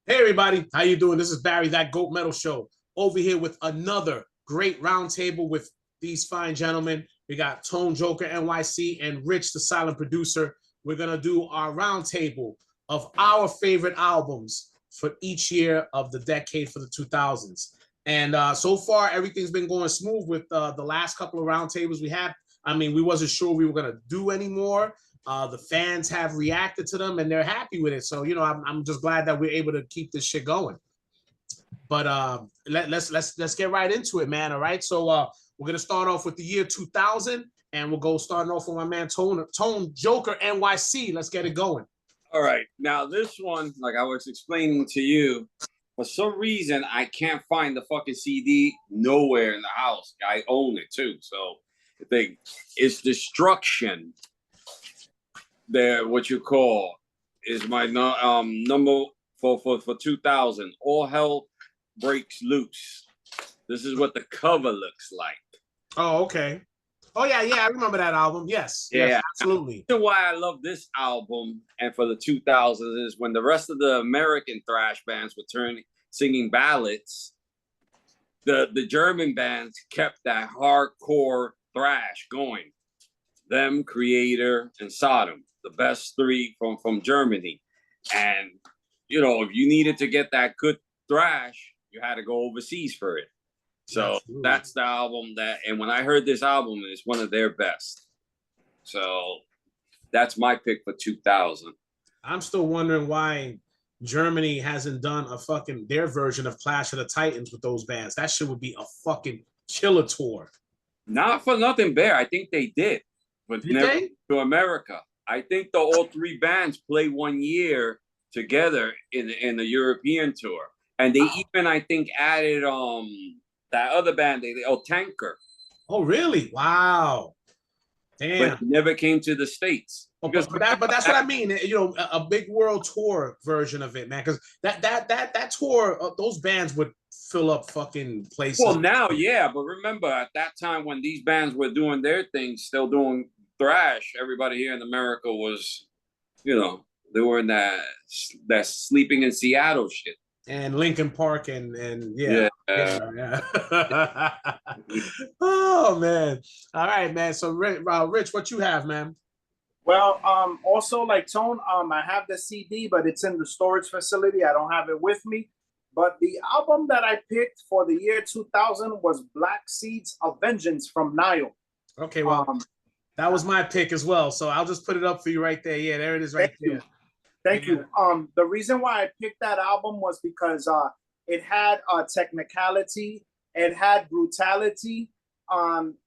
Hey everybody, how you doing? This is Barry, that Goat Metal Show, over here with another great roundtable with these fine gentlemen. We got Tone Joker NYC and Rich, the silent producer. We're gonna do our roundtable of our favorite albums for each year of the decade for the 2000s. And so far, everything's been going smooth with the last couple of roundtables we had. I mean, we wasn't sure we were gonna do any more. The fans have reacted to them and they're happy with it. So, I'm just glad that we're able to keep this shit going. But let's get right into it, man. All right. So we're gonna start off with the year 2000, and we'll go starting off with my man Tone Joker NYC. Let's get it going. All right. Now, this one, like I was explaining to you, for some reason, I can't find the fucking CD nowhere in the house. I own it too. So the thing is Destruction. There, what you call, is my number for 2000. All Hell Breaks Loose. This is what the cover looks like. Oh, okay. Oh yeah, I remember that album. Yes, absolutely. The reason why I love this album and for the 2000s is when the rest of the American thrash bands were singing ballads, the German bands kept that hardcore thrash going. Them, Creator, and Sodom, the best three from Germany. And if you needed to get that good thrash, you had to go overseas for it. So that's the album and when I heard this album, it's one of their best. So that's my pick for 2000. I'm still wondering why Germany hasn't done their version of Clash of the Titans with those bands. That shit would be a fucking killer tour. Not for nothing, Bear. I think they did, but never to America. I think all three bands played 1 year together in the European tour, and they even I think added that other band, Tanker. Oh, really? Wow. Damn. But never came to the States. But that's what I mean. A big world tour version of it, man. Because that tour, those bands would fill up fucking places. Well, now, yeah, but remember at that time when these bands were doing their thing, still doing thrash, everybody here in America was, they were in that Sleeping in Seattle shit. And Linkin Park and yeah. Oh man. All right, man. So Rich, what you have, man? Well, also like Tone, I have the CD, but it's in the storage facility. I don't have it with me. But the album that I picked for the year 2000 was Black Seeds of Vengeance from Nile. Okay, well, that was my pick as well. So I'll just put it up for you right there. Yeah, there it is right there. Thank you. The reason why I picked that album was because it had technicality, it had brutality.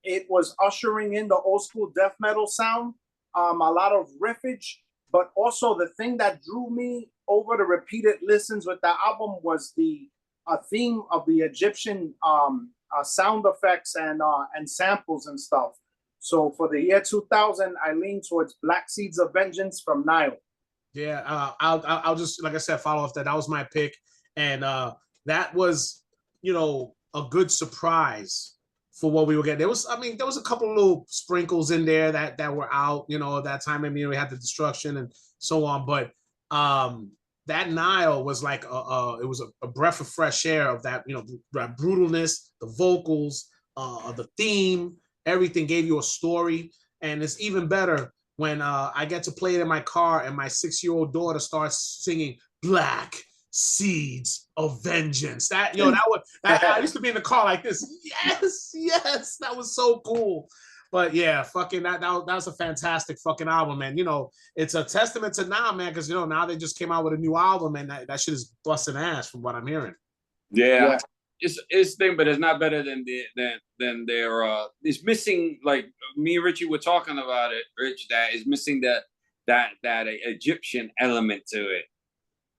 It was ushering in the old school death metal sound, a lot of riffage, but also the thing that drew me over the repeated listens with that album was the theme of the Egyptian sound effects and samples and stuff. So for the year 2000, I lean towards Black Seeds of Vengeance from Nile. Yeah, I'll just, like I said, follow off that. That was my pick, and that was, a good surprise for what we were getting. There was a couple of little sprinkles in there that were out, at that time. I mean, we had the Destruction and so on, but that Nile was like it was a breath of fresh air of that, that brutalness, the vocals, the theme, everything gave you a story, and it's even better when I get to play it in my car and my 6-year-old daughter starts singing Black Seeds of Vengeance. I used to be in the car like this. Yes, that was so cool. But yeah, fucking that was a fantastic fucking album, man. It's a testament to now, man, because now they just came out with a new album and that shit is busting ass from what I'm hearing. Yeah. It's thing, but it's not better than their it's missing, like me and Richie were talking about it, Rich, that is missing that Egyptian element to it.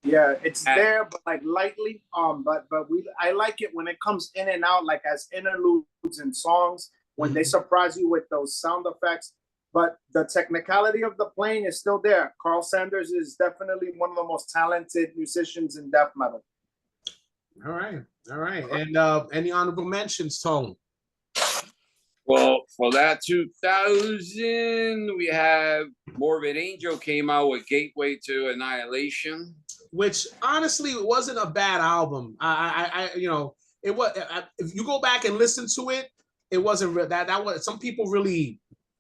Yeah, it's there, but like lightly. But I like it when it comes in and out, like as interludes and songs, when they surprise you with those sound effects. But the technicality of the playing is still there. Carl Sanders is definitely one of the most talented musicians in death metal. All right. And any honorable mentions, Tone? Well, for that 2000, we have Morbid Angel came out with Gateway to Annihilation. Which honestly wasn't a bad album. You know, it was. If you go back and listen to it, it wasn't that was. Some people really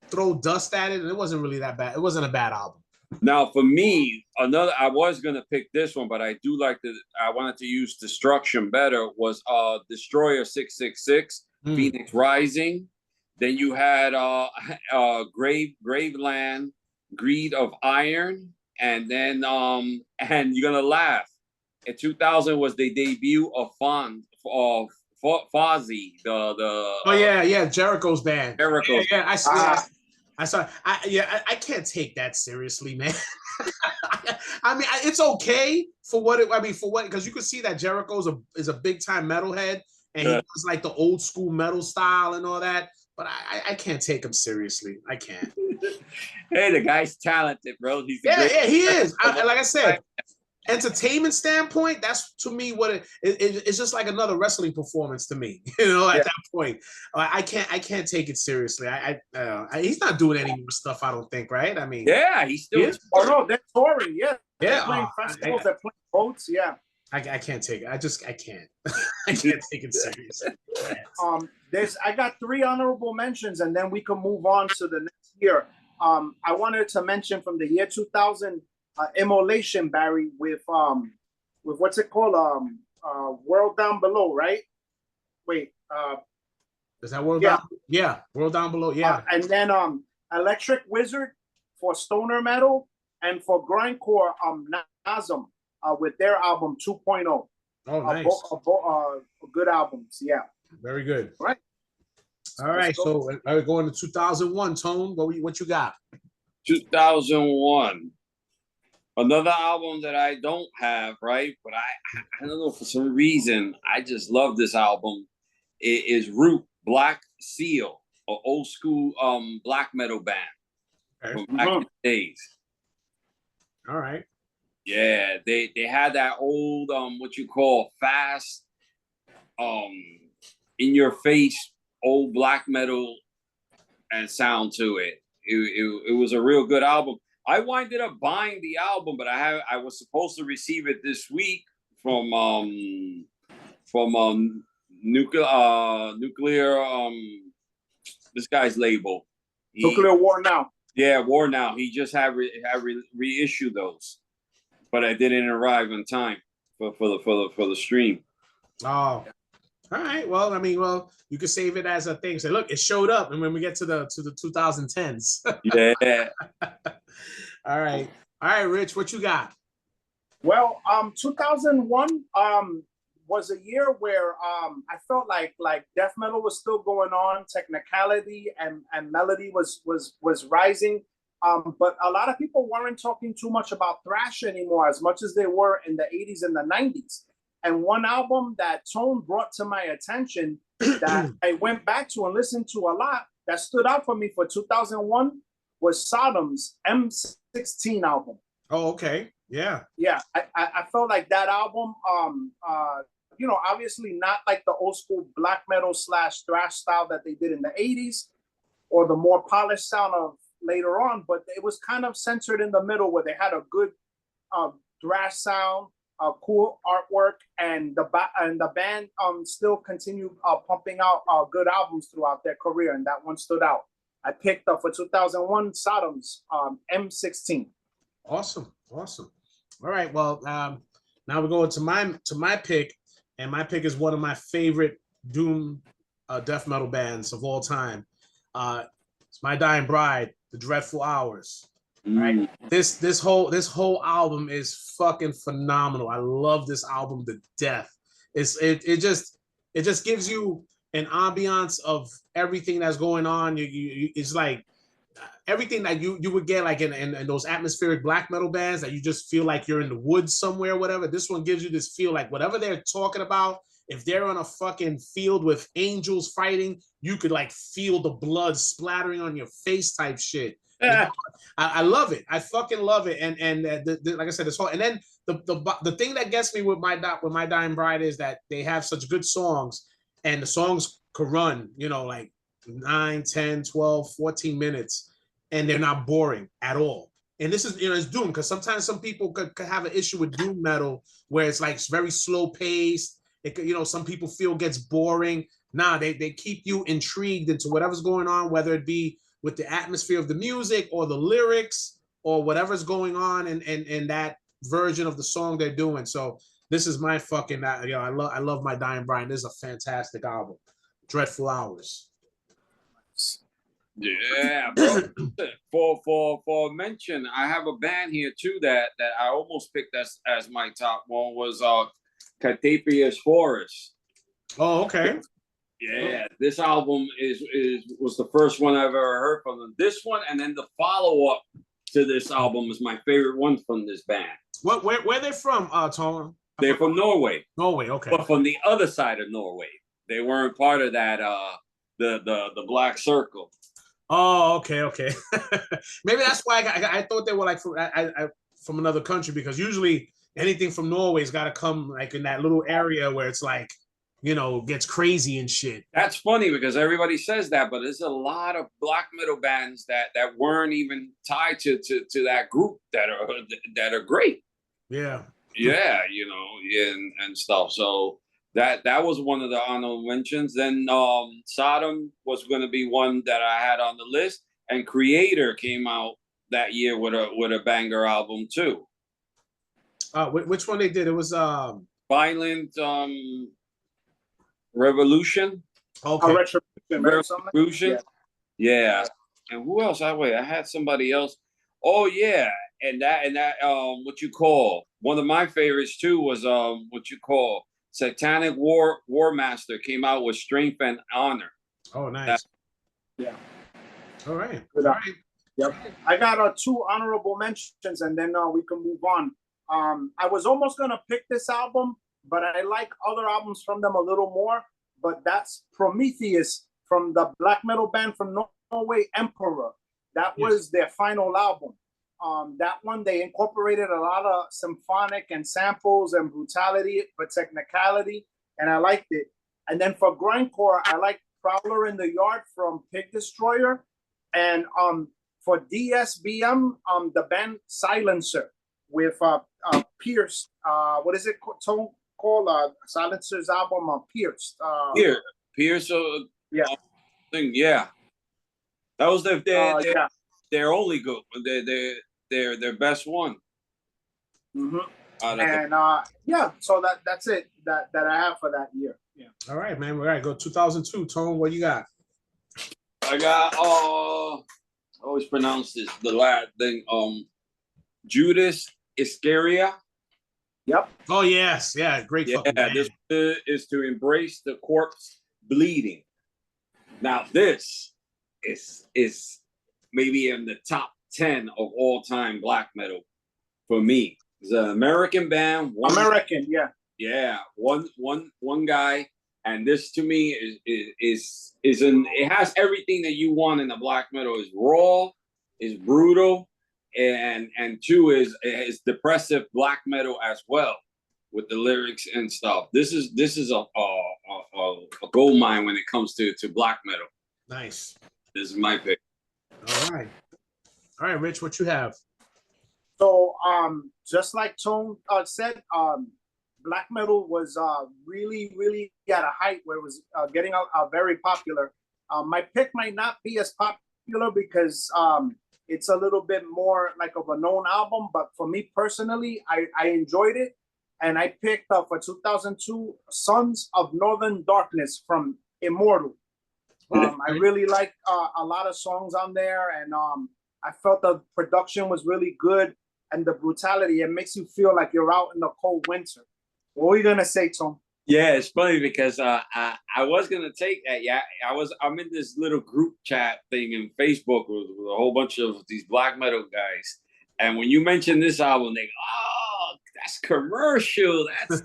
throw dust at it, and it wasn't really that bad. It wasn't a bad album. Now, for me, I was gonna pick this one, but I do like I wanted to use Destruction better. Was Destroyer 666, Phoenix Rising. Then you had Graveland, Greed of Iron, and then and you're gonna laugh. In 2000 was the debut of Fozzy, Jericho's band. Jericho's. Yeah, I saw. I can't take that seriously, man. I mean, it's okay for what because you can see that Jericho is a big time metalhead, and he was like the old school metal style and all that. But I can't take him seriously. I can't. Hey, the guy's talented, bro. He is. Like I said, entertainment standpoint, that's to me what it's just like another wrestling performance to me. You know, at that point, I can't take it seriously. He's not doing any more stuff. I don't think, right? I mean, he's still. Oh no, they're touring. Yeah, they're playing festivals. They're playing boats. Yeah. I can't take it. I can't. I can't take it seriously. I got 3 honorable mentions, and then we can move on to the next year. I wanted to mention from the year 2000, Immolation, Barry, with what's it called? World Down Below, right? Wait. Is that World Down? Yeah, World Down Below. Yeah. And then Electric Wizard for stoner metal, and for grindcore, Nazem. With their album 2.0. Oh, nice. Good albums, yeah. Very good. All right. All right, so are we going to 2001, Tone? What you got? 2001. Another album that I don't have, right? But I don't know, for some reason, I just love this album. It is Root, Black Seal, an old school black metal band from back in the days. All right. Yeah, they had that old what you call fast in your face old black metal and sound to it. It was a real good album. I winded up buying the album, but I was supposed to receive it this week from nuclear this guy's label. Nuclear War Now. Yeah, War Now. He just had reissued those. But I didn't arrive on time for the stream. Oh, all right. Well, I mean, you could save it as a thing. Say, look, it showed up, and when we get to the 2010s. Yeah. All right, Rich, what you got? Well, 2001 was a year where I felt like death metal was still going on, technicality and melody was rising. But a lot of people weren't talking too much about thrash anymore, as much as they were in the 80s and the 90s. And one album that Tone brought to my attention that I went back to and listened to a lot that stood out for me for 2001 was Sodom's M16 album. Oh, okay. Yeah. Yeah. I felt like that album, obviously not like the old school black metal / thrash style that they did in the 80s or the more polished sound of later on, but it was kind of centered in the middle where they had a good thrash sound, cool artwork, and the band still continued pumping out good albums throughout their career, and that one stood out. I picked up for 2001 Sodom's M16. Awesome. All right. Well, now we're going to my pick, and my pick is one of my favorite doom death metal bands of all time. It's My Dying Bride, The Dreadful Hours. Right? This whole album is fucking phenomenal. I love this album to death. It just gives you an ambiance of everything that's going on. It's like everything that you would get like in those atmospheric black metal bands that you just feel like you're in the woods somewhere, whatever. This one gives you this feel like whatever they're talking about, if they're on a fucking field with angels fighting, you could like feel the blood splattering on your face type shit. Yeah. I love it. I fucking love it. And like I said, this whole, and then the thing that gets me with My Dying Bride is that they have such good songs, and the songs could run, like 9, 10, 12, 14 minutes, and they're not boring at all. And this is, it's doom, because sometimes some people could have an issue with doom metal where it's like it's very slow paced. It could, some people feel gets boring. Nah, they keep you intrigued into whatever's going on, whether it be with the atmosphere of the music or the lyrics or whatever's going on in that version of the song they're doing. So this is my fucking, I love My Dying Bride. This is a fantastic album. Dreadful Hours. Yeah, bro. For mention, I have a band here too that I almost picked as my top one was Catapia's Forest. Oh, okay. Yeah, this album was the first one I've ever heard from them. This one, and then the follow up to this album is my favorite one from this band. Where they from, Tom? They're from Norway. Norway, okay. But from the other side of Norway. They weren't part of that the Black Circle. Oh, okay. Maybe that's why I thought they were like from another country, because usually anything from Norway's got to come like in that little area where it's like, gets crazy and shit. That's funny because everybody says that, but there's a lot of black metal bands that weren't even tied to that group that are great. Yeah. Yeah, and stuff. So that was one of the honorable mentions. Then Sodom was going to be one that I had on the list, and Creator came out that year with a banger album too. Which one they did? It was Violent Revolution. Okay. Revolution. Yeah. And who else? I had somebody else. Oh yeah, and that what you call one of my favorites too was what you call Satanic War Master came out with Strength and Honor. Oh, nice. Yeah. All right. Yep. I got 2 honorable mentions, and then we can move on. I was almost gonna pick this album, but I like other albums from them a little more. But that's Prometheus from the black metal band from Norway, Emperor. That was their final album. That one, they incorporated a lot of symphonic and samples and brutality, but technicality, and I liked it. And then for grindcore, I like Prowler in the Yard from Pig Destroyer, and for DSBM, the band Silencer with Pierce. What is it called? Silencer's album Pierce. Pierce. Yeah. Thing. Yeah. That was their only good. Their best one. Mm-hmm. And so that's it that I have for that year. Yeah. All right, man. All right, go 2002. Tone, what you got? I got I always pronounce this the last thing. Judas Iscariot. Yep. Oh yes, yeah, great. Yeah, this is to embrace the corpse bleeding. Now this is maybe in the top 10 of all time black metal for me. It's an American band. Yeah, one guy, and this to me is it has everything that you want in a black metal. Is raw, is brutal, and 2 is depressive black metal as well with the lyrics and stuff. This is a gold mine when it comes to black metal. Nice. This is my pick. All right, Rich, what you have? So just like Tone said, black metal was really at a height where it was getting very popular. My pick might not be as popular because it's a little bit more like of a known album, but for me personally, I enjoyed it, and I picked up for 2002 Sons of Northern Darkness from Immortal. I really liked a lot of songs on there, and I felt the production was really good, and the brutality, it makes you feel like you're out in the cold winter. What were you gonna say, Tom? Yeah, it's funny because I was gonna take that. Yeah, I'm in this little group chat thing in Facebook with a whole bunch of these black metal guys, and when you mention this album, they go, "Oh, that's commercial. That's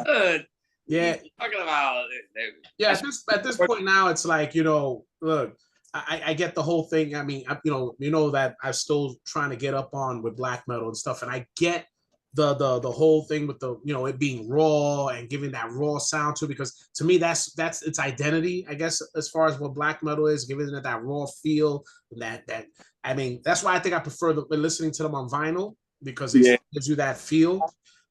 good." Yeah, talking about it. Yeah, at this point now, it's like, look, I get the whole thing. I mean, that I'm still trying to get up on with black metal and stuff, and I get the whole thing with the, you know, it being raw and giving that raw sound to it, because to me that's its identity, I guess, as far as what black metal is, giving it that raw feel. That I mean, that's why I think I prefer listening to them on vinyl, because it gives you that feel.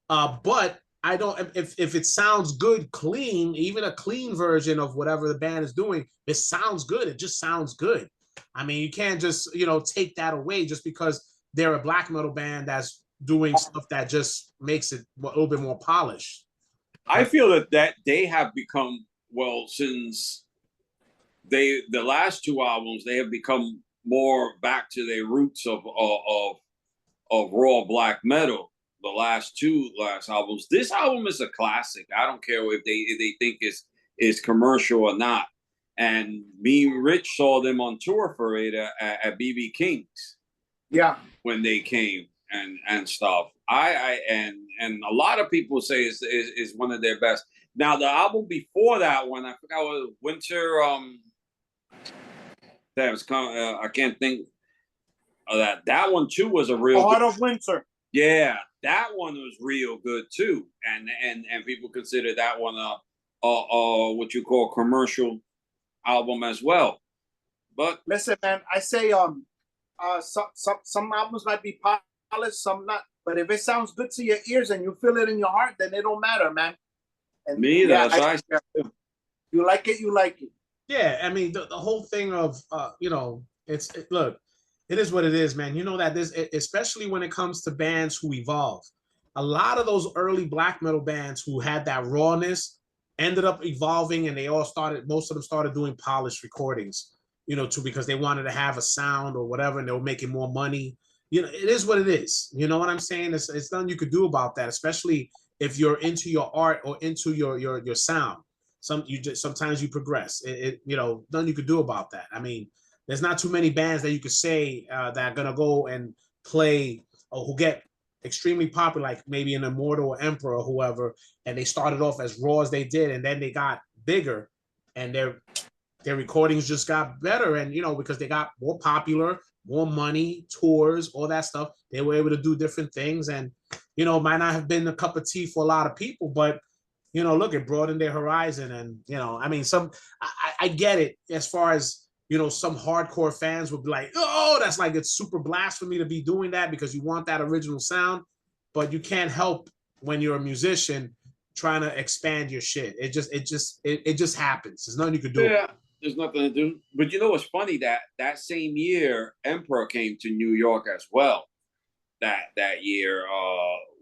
But I don't, if it sounds good clean, even a clean version of whatever the band is doing, it sounds good. It just sounds good. I mean, you can't just, you know, take that away just because they're a black metal band that's doing stuff that just makes it a little bit more polished. I feel that they have become, well, since the last two albums, they have become more back to their roots of raw black metal. The last albums. This album is a classic. I don't care if they think is commercial or not. And me and Rich saw them on tour for it at BB King's. Yeah, when they came and stuff. And a lot of people say is one of their best. Now the album before that one, I forgot what Winter. That was I can't think of that. That one too was a real Heart of Winter. Yeah, that one was real good too, and people consider that one a what you call commercial album as well. But listen, man, I say some albums might be polished, some not. But if it sounds good to your ears and you feel it in your heart, then it don't matter, man. And me, that's what I say. You like it, you like it. Yeah, I mean the whole thing of you know, look, it is what it is, man. You know that this, especially when it comes to bands who evolve, a lot of those early black metal bands who had that rawness ended up evolving, and most of them started doing polished recordings, you know, because they wanted to have a sound or whatever, and they were making more money. You know, it is what it is. You know what I'm saying? It's nothing you could do about that, especially if you're into your art or into your sound. Sometimes you progress. You know, nothing you could do about that. I mean, there's not too many bands that you could say that are gonna go and play or who get extremely popular, like maybe an Immortal or Emperor or whoever, and they started off as raw as they did, and then they got bigger, and their recordings just got better, and you know, because they got more popular, more money, tours, all that stuff. They were able to do different things, and you know, might not have been a cup of tea for a lot of people, but you know, look, it broadened their horizon, and you know, I mean, I get it as far as, you know, some hardcore fans would be like, oh, that's like, it's super blasphemy to be doing that because you want that original sound, but you can't help when you're a musician trying to expand your shit. It just happens. There's nothing you could do. Yeah, there's nothing to do. But you know what's funny? That same year, Emperor came to New York as well. That year,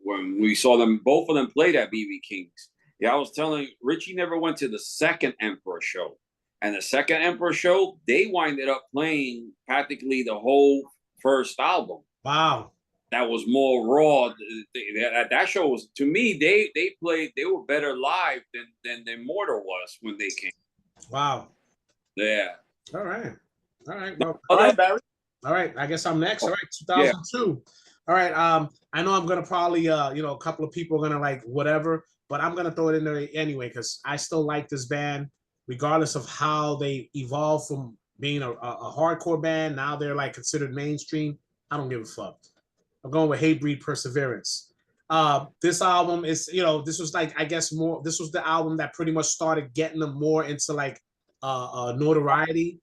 when we saw them, both of them played at BB King's. Yeah, I was telling Richie never went to the second Emperor show. And the second Emperor show, they winded up playing practically the whole first album. Wow. That was more raw. That show was, to me, they were better live than Immortal was when they came. Wow. Yeah. All right. Well, all right, Barry. All right. I guess I'm next. All right. 2002. Yeah. All right. I know I'm gonna probably you know, a couple of people are gonna like whatever, but I'm gonna throw it in there anyway because I still like this band, regardless of how they evolved from being a hardcore band. Now they're like considered mainstream. I don't give a fuck. I'm going with Hatebreed Perseverance. This album is, you know, this was like, I guess this was the album that pretty much started getting them more into like notoriety.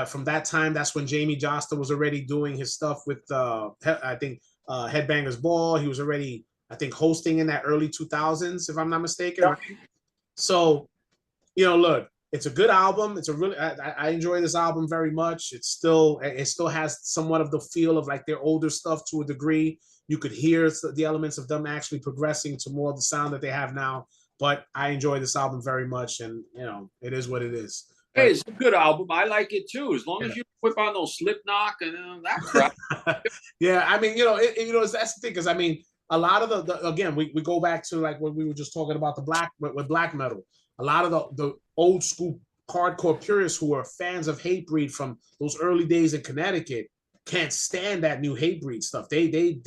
From that time, that's when Jamie Josta was already doing his stuff with, I think, Headbangers Ball. He was already, I think, hosting in that early 2000s, if I'm not mistaken. Yeah. Right? So, you know, look, it's a good album. It's a really, I enjoy this album very much. It still has somewhat of the feel of like their older stuff to a degree. You could hear the elements of them actually progressing to more of the sound that they have now. But I enjoy this album very much, and you know, it is what it is. Hey, it's a good album. I like it too, as long as you whip on those Slipknot and that crap. Yeah, I mean, you know, that's the thing, because I mean, a lot of the again, we go back to like when we were just talking about with black metal. A lot of the old school hardcore purists who are fans of Hatebreed from those early days in Connecticut can't stand that new Hatebreed stuff. They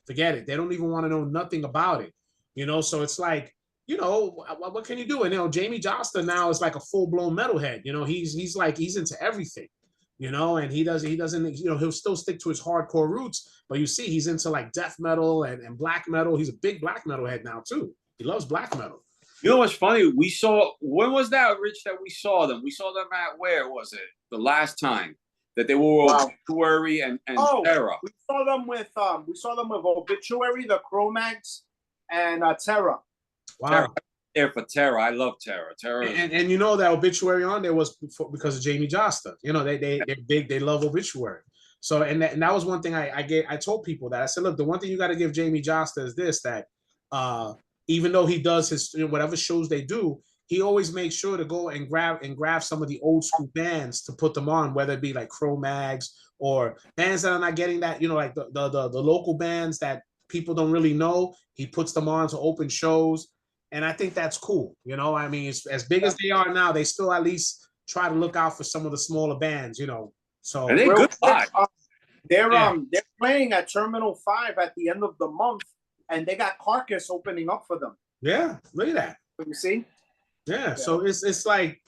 forget it. They don't even want to know nothing about it. You know, so it's like, you know, what can you do? And you know, Jamie Josta now is like a full-blown metalhead. You know, he's into everything. you know, and he doesn't, you know, he'll still stick to his hardcore roots, but you see he's into like death metal and black metal. He's a big black metal head now too. He loves black metal. You know what's funny? We saw, when was that, Rich, that we saw them? We saw them at, where was it? The last time that they were Obituary and Terra. We saw them with Obituary, the Cro-Mags, and Terra. Wow. Terra. There for Terra. I love Terra. Terra. And you know that Obituary on there was because of Jamie Josta. You know, they're big, they love Obituary. So and that was one thing I told people that I said, look, the one thing you got to give Jamie Josta is this, that even though he does his, you know, whatever shows they do, he always makes sure to go and grab some of the old school bands to put them on, whether it be like Cro-Mags or bands that are not getting that, you know, like the local bands that people don't really know. He puts them on to open shows. And I think that's cool. You know, I mean, as big as they are now, they still at least try to look out for some of the smaller bands, you know. So and they're good. They're playing at Terminal 5 at the end of the month, and they got Carcass opening up for them. Yeah, look at that. You see? Yeah. So it's like,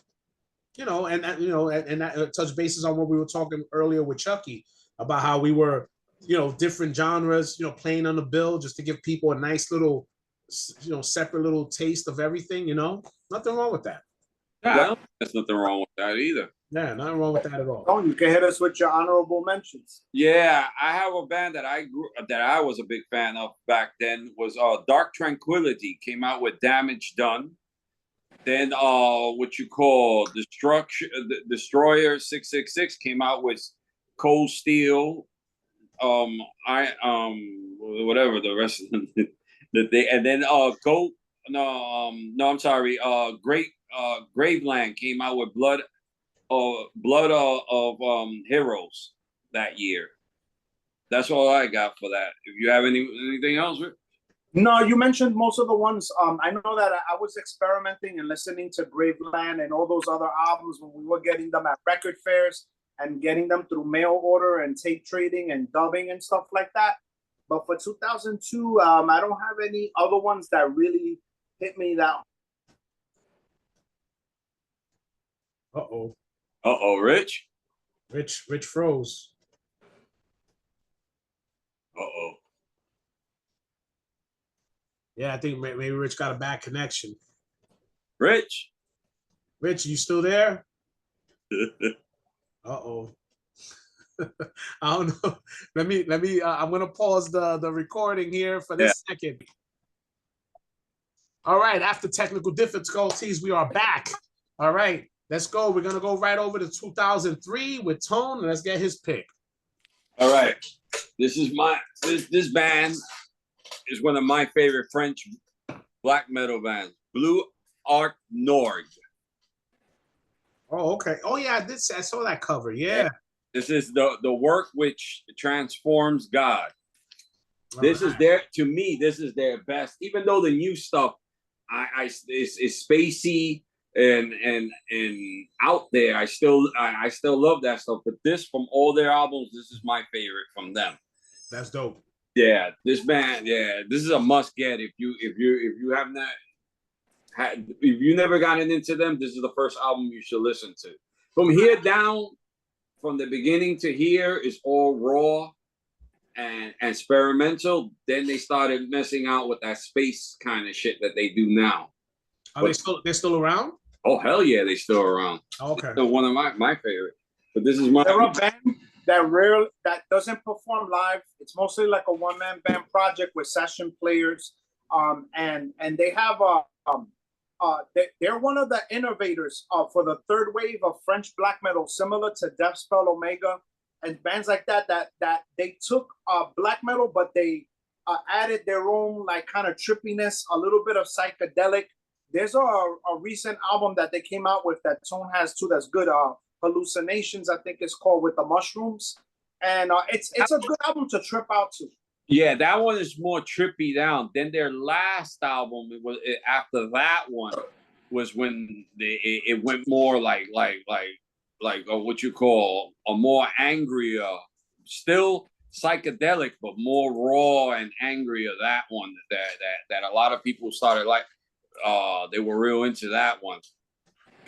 you know, and that touch bases on what we were talking earlier with Chucky about how we were, you know, different genres, you know, playing on the bill just to give people a nice little, you know, separate little taste of everything, you know. Nothing wrong with that. Yeah, I don't think there's nothing wrong with that either. Yeah, nothing wrong with that at all. Oh, you can hit us with your honorable mentions. Yeah, I have a band that I was a big fan of back then, was Dark Tranquility. Came out with Damage Done. Then what you call Destroyer 666 came out with Cold Steel. Whatever the rest of them. And then Graveland came out with Blood of Heroes that year. That's all I got for that. If you have anything else, Rick? No, you mentioned most of the ones. I know that I was experimenting and listening to Graveland and all those other albums when we were getting them at record fairs and getting them through mail order and tape trading and dubbing and stuff like that. But for 2002, I don't have any other ones that really hit me that. Rich? Rich froze. Yeah, I think maybe Rich got a bad connection. Rich, you still there? I don't know. Let me. I'm gonna pause the recording here for this second. All right. After technical difficulties, we are back. All right. Let's go. We're gonna go right over to 2003 with Tone, and let's get his pick. All right. This band is one of my favorite French black metal bands, Blue Arc Noir. Oh, okay. Oh yeah, I saw that cover. Yeah. This is the work which transforms God. This is their best. Even though the new stuff, is spacey and out there. I still love that stuff. But this, from all their albums, this is my favorite from them. That's dope. Yeah, this band. Yeah, this is a must get if you have not if you never gotten into them. This is the first album you should listen to. From here down. From the beginning to here is all raw and experimental. Then they started messing out with that space kind of shit that they do now. They're still around? Oh hell yeah, they still around. Okay. Still one of my favorite. But this is my They're a band that doesn't perform live. It's mostly like a one-man band project with session players. And they have they're one of the innovators for the third wave of French black metal, similar to Deathspell Omega and bands like that they took black metal, but they added their own like kind of trippiness, a little bit of psychedelic. There's a recent album that they came out with that Tone has too that's good. Hallucinations, I think it's called, with the mushrooms. And it's a good album to trip out to. Yeah, that one is more trippy down. Then their last album, after that one was when it went more like what you call a more angrier, still psychedelic, but more raw and angrier. That one that a lot of people started like. They were real into that one.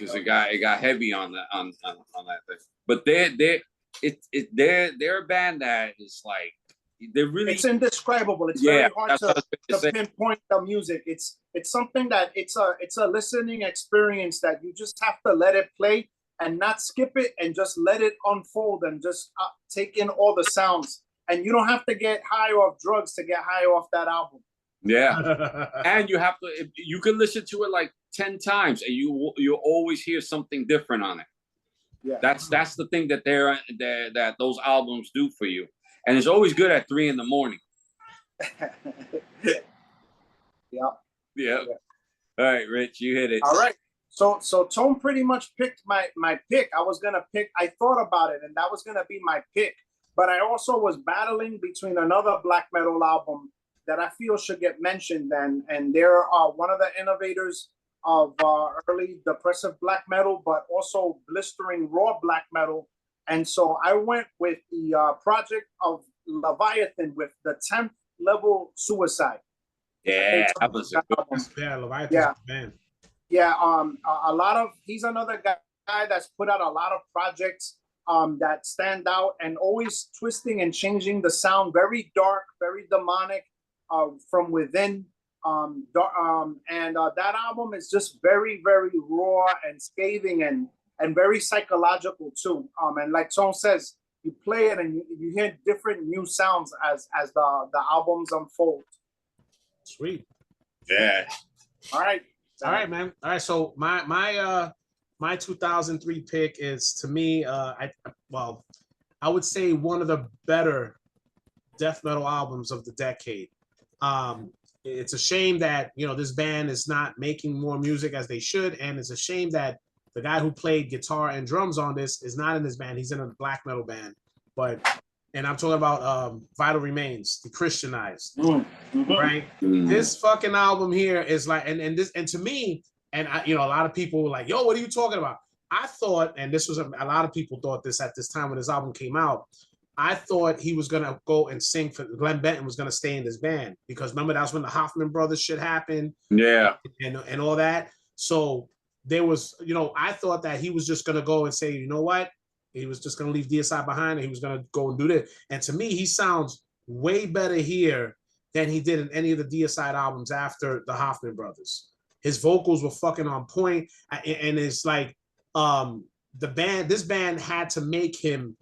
because it got heavy on that thing. But they're a band that is like they're really, it's indescribable. It's very hard to pinpoint the music. It's something that it's a listening experience that you just have to let it play and not skip it and just let it unfold and just take in all the sounds. And you don't have to get high off drugs to get high off that album. Yeah. And you have to, you can listen to it like 10 times and you'll always hear something different on it. Yeah. That's the thing that those albums do for you. And it's always good at 3 a.m. Yeah. All right, Rich, you hit it. All right. So Tone pretty much picked my pick. I thought about it and that was gonna be my pick. But I also was battling between another black metal album that I feel should get mentioned, and they're one of the innovators of early depressive black metal, but also blistering raw black metal. And so I went with the project of Leviathan with the 10th Level Suicide. Yeah, that was a good one. Yeah, Leviathan's man. Yeah, he's another guy that's put out a lot of projects that stand out and always twisting and changing the sound, very dark, very demonic, from within. And that album is just very, very raw and scathing and very psychological too. And like Tone says, you play it and you hear different new sounds as the albums unfold. Sweet. Yeah. All right, man. All right. So my 2003 pick is, to me, I would say one of the better death metal albums of the decade. It's a shame that, this band is not making more music as they should, and it's a shame that the guy who played guitar and drums on this is not in this band. He's in a black metal band. And I'm talking about Vital Remains, the Christianized, right? This fucking album here is like, and to me, and a lot of people were like, "Yo, what are you talking about?" I thought, and this was a lot of people thought this at this time when this album came out. I thought he was gonna go and sing for Glenn Benton was gonna stay in this band, because remember that's when the Hoffman Brothers shit happened. Yeah, and all that. So there was, I thought that he was just gonna go and say, you know what, he was just gonna leave DSI behind and he was gonna go and do this. And to me, he sounds way better here than he did in any of the DSI albums after the Hoffman Brothers. His vocals were fucking on point, and it's like this band had to make him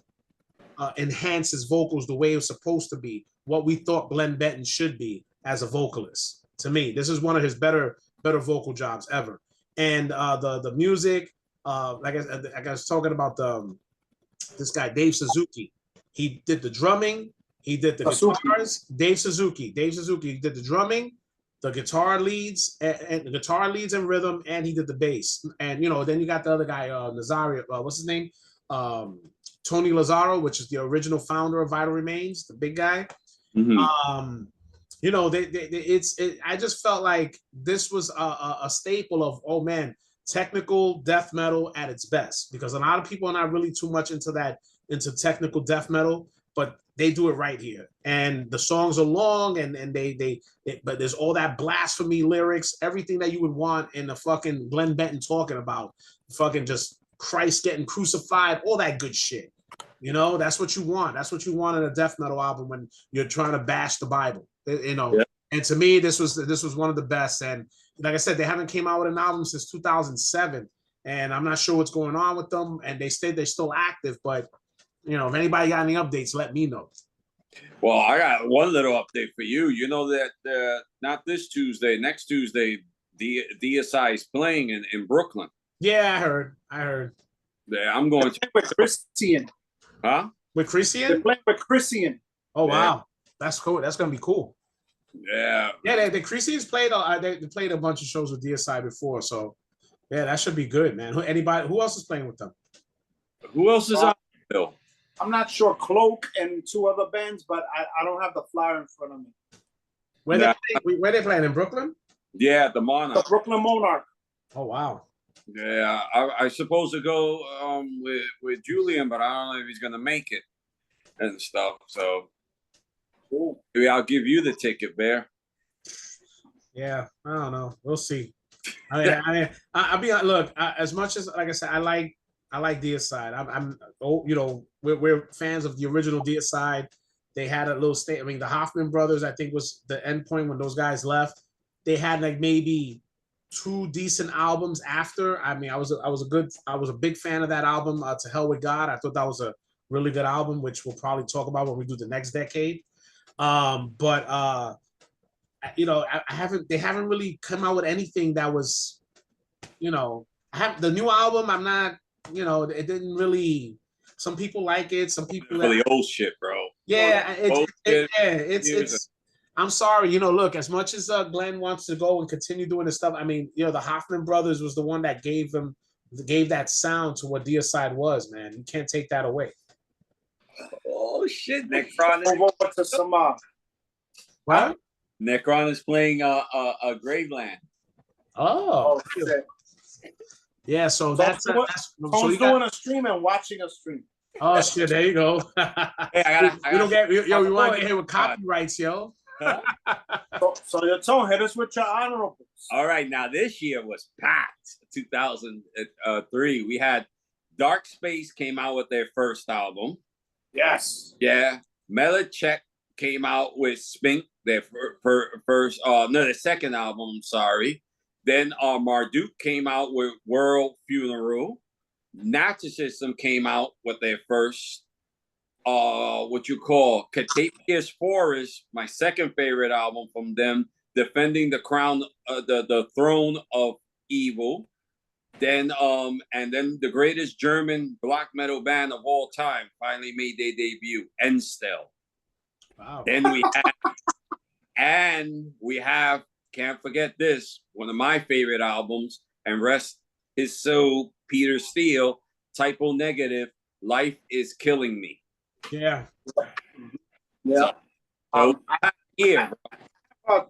enhance his vocals the way it was supposed to be, what we thought Glenn Benton should be as a vocalist. To me, this is one of his better vocal jobs ever. And the music, like I was talking about this guy Dave Suzuki. He did the drumming, he did the guitars. Dave Suzuki he did the drumming, the guitar leads, and the guitar leads and rhythm, and he did the bass. And then you got the other guy, Nazario, what's his name? Tony Lazzaro, which is the original founder of Vital Remains, the big guy. I just felt like this was a staple of, oh man, technical death metal at its best, because a lot of people are not really too much into technical death metal, but they do it right here. And the songs are long, and but there's all that blasphemy lyrics, everything that you would want in the fucking Glenn Benton talking about, fucking just Christ getting crucified, all that good shit. That's what you want. That's what you want in a death metal album when you're trying to bash the Bible. Yeah. And to me, this was one of the best. And like I said, they haven't came out with an album since 2007, and I'm not sure what's going on with them. And they say they're still active, but if anybody got any updates, let me know. Well, I got one little update for you. You know that not this Tuesday, next Tuesday, DSI is playing in Brooklyn. Yeah, I heard. Yeah, I'm going to with Christian. Huh? With Christian? They're playing with Christian. Oh wow, that's cool. That's gonna be cool. Yeah. Yeah, the Christians played. They played a bunch of shows with DSI before, so yeah, that should be good, man. Who else is playing with them? Who else is on the bill? I'm not sure. Cloak and 2 other bands, but I don't have the flyer in front of me. Where they playing in Brooklyn? Yeah, the Monarch. The Brooklyn Monarch. Oh wow. Yeah, I supposed to go with Julian, but I don't know if he's gonna make it and stuff. So maybe I'll give you the ticket, Bear. Yeah, I don't know. We'll see. I mean, look, as much as like I said, I like Deicide. Oh, you know, we're fans of the original Deicide. They had a little state. I mean, the Hoffman brothers, I think, was the end point when those guys left. They had like maybe 2 decent albums after. I mean, I was a big fan of that album, To Hell with God. I thought that was a really good album, which we'll probably talk about when we do the next decade. But you know, they haven't really come out with anything that was, you know, the new album. I'm not, you know, it didn't really. Some people like it. Some people for the old shit, bro. yeah, it's. I'm sorry, you know. Look, as much as Glenn wants to go and continue doing this stuff, I mean, you know, the Hoffman brothers was the one that gave that sound to what Deicide was, man. You can't take that away. Oh shit, Necron is to some What? Necron is playing a Graveland. Oh shit. Yeah, so that's so you doing a stream and watching a stream. Oh shit! There you go. Hey, we want to get hit with copyrights, yo. Huh? so your tone, hit us with your honorables. All right, now this year was packed. 2003, we had Dark Space came out with their first album. Yes. Yeah, Melachek came out with Spink, their first. The second album. I'm sorry. Then Marduk came out with World Funeral. Natural System came out with their first, Catapious Forest, my second favorite album from them, Defending the Crown, the Throne of Evil. Then, and then the greatest German black metal band of all time finally made their debut, Enstel. Wow. Then we have, can't forget this, one of my favorite albums, and rest his soul, Peter Steele, Typo Negative, Life is Killing Me. Yeah. Yeah. So here.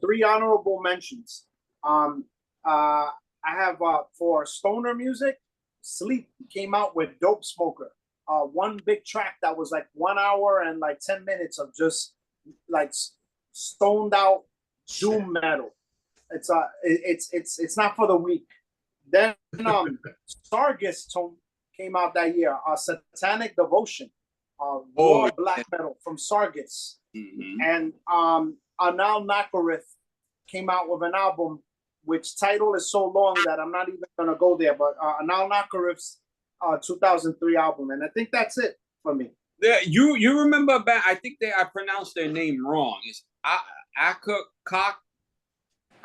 3 honorable mentions. I have for stoner music, Sleep came out with Dope Smoker. One big track that was like 1 hour and like 10 minutes of just like stoned out doom metal. It's not for the weak. Then Sargis came out that year. Satanic Devotion, raw black metal from Sargis. Mm-hmm. And Anal Nakarith came out with an album which title is so long that I'm not even gonna go there. But Anal Nakarith's 2003 album, and I think that's it for me. Yeah, you remember back? I think I pronounced their name wrong. It's Akakok.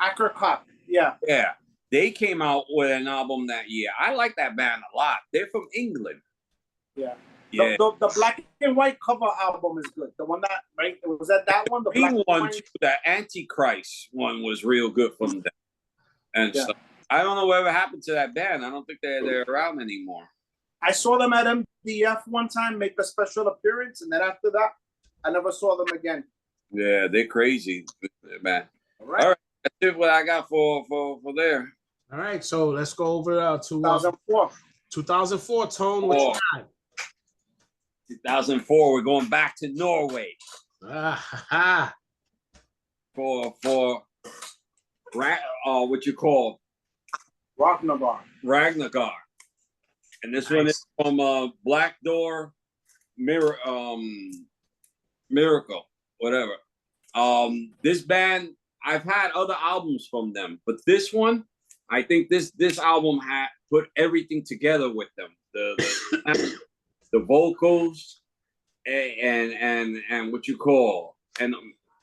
Akakok. Yeah. Yeah. They came out with an album that year. I like that band a lot. They're from England. Yeah. Yeah. The black and white cover album is good. The one that, right? Was that one? The black one, white? Too, the Antichrist one was real good from them. And stuff. I don't know whatever happened to that band. I don't think they're around anymore. I saw them at MDF one time make a special appearance, and then after that, I never saw them again. Yeah, they're crazy, man. All right. That's it. What I got for there. All right, so let's go over to 2004. 2004, Tone. What you got? 2004. We're going back to Norway. For what you call Ragnagar. And this one is from Black Door Miracle, whatever. This band, I've had other albums from them, but this one, I think this album had put everything together with them. The vocals and what you call, and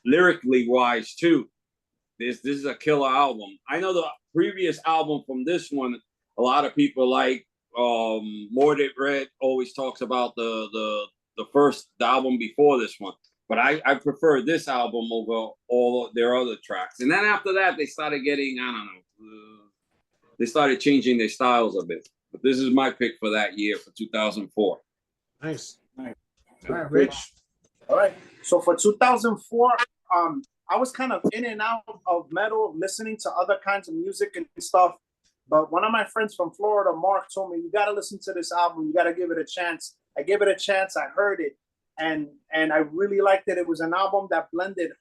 lyrically wise too. This is a killer album. I know the previous album from this one, a lot of people like Mordred Red always talks about the album before this one. But I prefer this album over all their other tracks. And then after that, they started getting, I don't know, they started changing their styles a bit. But this is my pick for that year, for 2004. Nice. All right, Rich. All right. So for 2004, I was kind of in and out of metal, listening to other kinds of music and stuff. But one of my friends from Florida, Mark, told me, you got to listen to this album. You got to give it a chance. I gave it a chance. I heard it. And I really liked it. It was an album that blended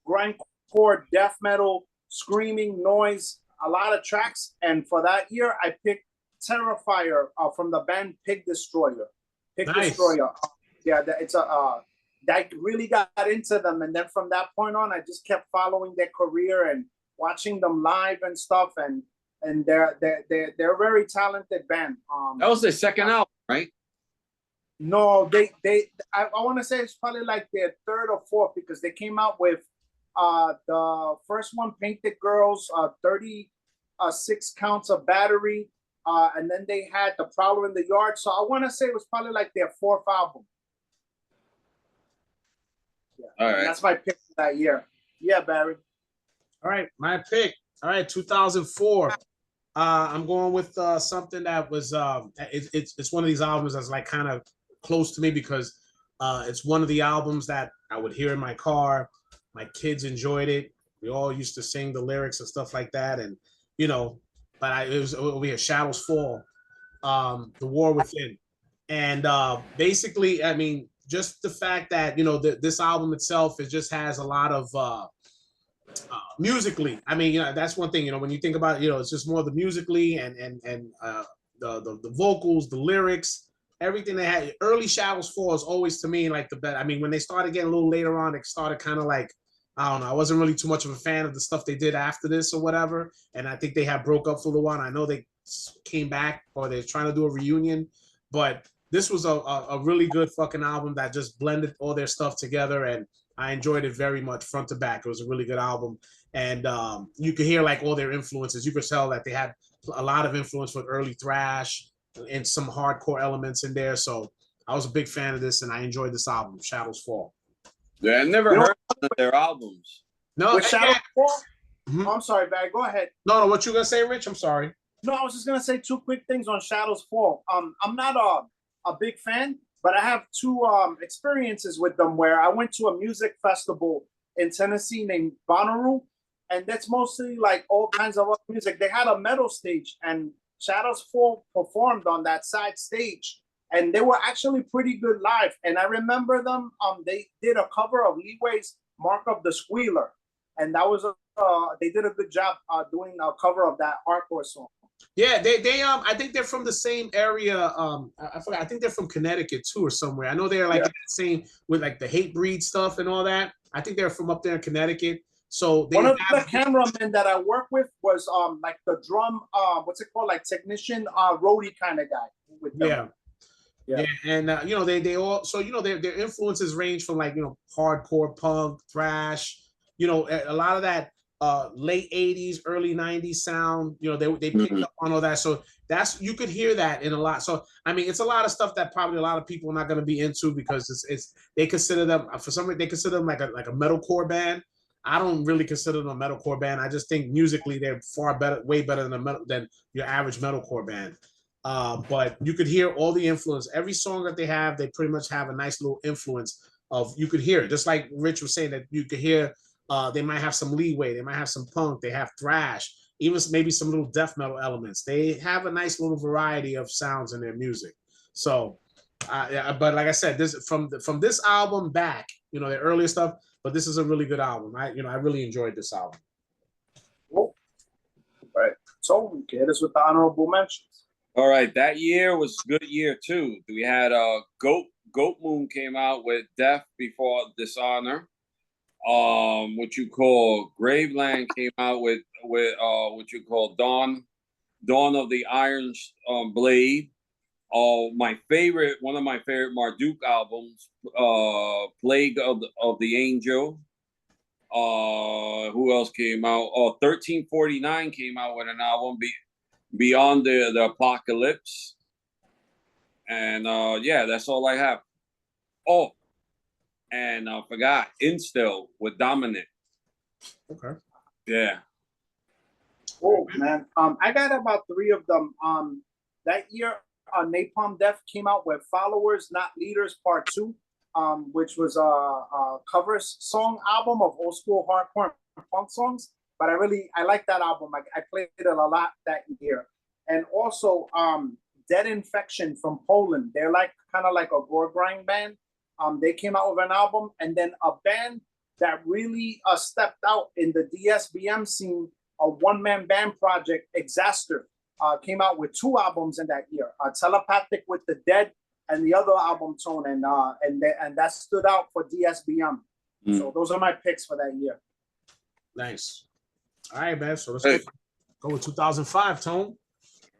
grindcore, death metal, screaming, noise, a lot of tracks. And for that year, I picked Terrifier from the band Pig Destroyer. Pig Nice. Destroyer. Yeah, it's a that really got into them, and then from that point on, I just kept following their career and watching them live and stuff. And they're a very talented band. That was their second album, right? No, I want to say it's probably like their third or fourth, because they came out with the first one, Painted Girls, 36 Counts of Battery, and then they had The Prowler in the Yard. So I want to say it was probably like their fourth album. Yeah. All right. That's my pick for that year. Yeah, Barry. All right, my pick. All right, 2004. I'm going with something that was it's one of these albums that's like kind of close to me, because it's one of the albums that I would hear in my car. My kids enjoyed it. We all used to sing the lyrics and stuff like that, and you know, but it was over here, Shadows Fall, The War Within, and basically, I mean, just the fact that, you know, this album itself, it just has a lot of musically. I mean, you know, that's one thing, you know, when you think about it, you know, it's just more the musically and the vocals, the lyrics, everything they had. Early Shadows Fall is always to me like the best. I mean, when they started getting a little later on, it started kind of like, I don't know, I wasn't really too much of a fan of the stuff they did after this or whatever. And I think they had broke up for a little while. I know they came back, or they're trying to do a reunion, but this was a really good fucking album that just blended all their stuff together, and I enjoyed it very much front to back. It was a really good album, and you could hear like all their influences. You could tell that they had a lot of influence with early thrash and some hardcore elements in there. So I was a big fan of this, and I enjoyed this album, Shadows Fall. Yeah, I never heard of their albums. No, With Shadows Fall? Mhm. Oh, I'm sorry, Barry. Go ahead. No, what you gonna say, Rich? I'm sorry. No, I was just gonna say two quick things on Shadows Fall. I'm not a big fan, but I have two experiences with them where I went to a music festival in Tennessee named Bonnaroo, and that's mostly like all kinds of other music. They had a metal stage, and Shadows Fall performed on that side stage, and they were actually pretty good live. And I remember them. They did a cover of Leeway's "Mark of the Squealer," and that was they did a good job doing a cover of that hardcore song. Yeah, they I think they're from the same area. I forgot. I think they're from Connecticut too, or somewhere. I know they're like in the same with like the hate breed stuff and all that. I think they're from up there in Connecticut. So they One of the cameramen that I work with was like the drum what's it called, like technician roadie kind of guy with them. Yeah, and you know, they all, so you know, their influences range from like, you know, hardcore punk, thrash, you know, a lot of that late 80s, early 90s sound, you know, they picked up on all that. So that's, you could hear that in a lot. So I mean, it's a lot of stuff that probably a lot of people are not going to be into, because it's they consider them, for some reason they consider them like a metalcore band. I don't really consider them a metalcore band. I just think musically they're far better, way better than your average metalcore band. But you could hear all the influence. Every song that they have, they pretty much have a nice little influence of, you could hear it. Just like Rich was saying, that you could hear they might have some leeway, they might have some punk, they have thrash, even maybe some little death metal elements. They have a nice little variety of sounds in their music. So, but like I said, this from this album back, you know, the earlier stuff. But this is a really good album. I really enjoyed this album. Cool. Right. So we get us with the honorable mentions. All right, that year was a good year too. We had Goat Moon came out with Death Before Dishonor. What you call Graveland came out with what you call Dawn of the Iron Blade. One of my favorite Marduk albums, Plague of the Angel. Who else came out? 1349 came out with an album, Beyond the Apocalypse. And yeah, that's all I have. Oh, and I forgot Instill with Dominic. Okay. Yeah. Oh man, I got about three of them. That year, Napalm Death came out with Followers Not Leaders Part 2, which was a cover song album of old school hardcore and punk songs. But I like that album. I played it a lot that year. And also Dead Infection from Poland. They're like kind of like a gore grind band. They came out with an album, and then a band that really stepped out in the DSBM scene a one-man band project, Exaster, came out with 2 albums in that year, Telepathic with the Dead and the other album, Tone, and that stood out for DSBM. So those are my picks for that year. Nice. All right, man. So let's go with 2005, Tone.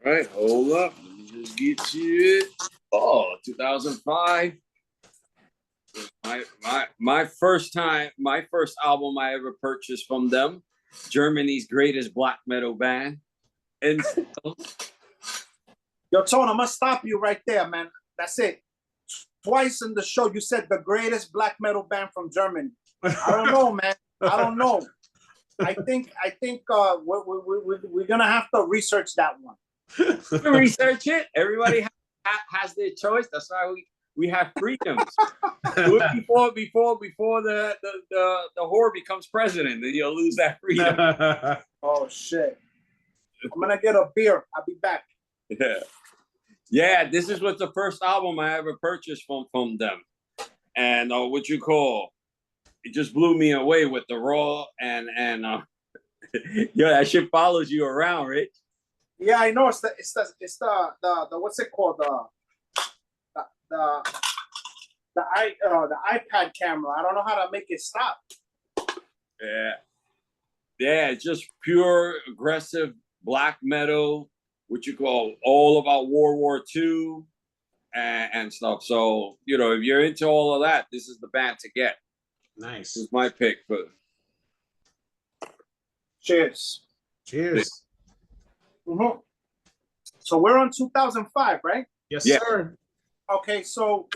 All right, hold up. Let me just get you it. Oh, 2005. My first album I ever purchased from them, Germany's greatest black metal band. And Yo, Tone, I'm gonna stop you right there, man. That's it. Twice in the show, you said the greatest black metal band from Germany. I don't know, man. I don't know. I think we're gonna have to research that one. Research it. Everybody has their choice. That's why we have freedoms. Do it before the whore becomes president, then you'll lose that freedom. Oh shit! I'm gonna get a beer. I'll be back. Yeah. This was the first album I ever purchased from them, and what you call it just blew me away with the raw and yeah, that shit follows you around, Rich. Yeah, I know. It's the what's it called, the iPad camera. I don't know how to make it stop. Yeah, it's just pure aggressive black metal, what you call all about World War II and stuff. So if you're into all of that, this is the band to get. Nice. This is my pick for. Cheers. Cheers. Mm-hmm. So we're on 2005, right? Yes, Yeah. sir. Okay, so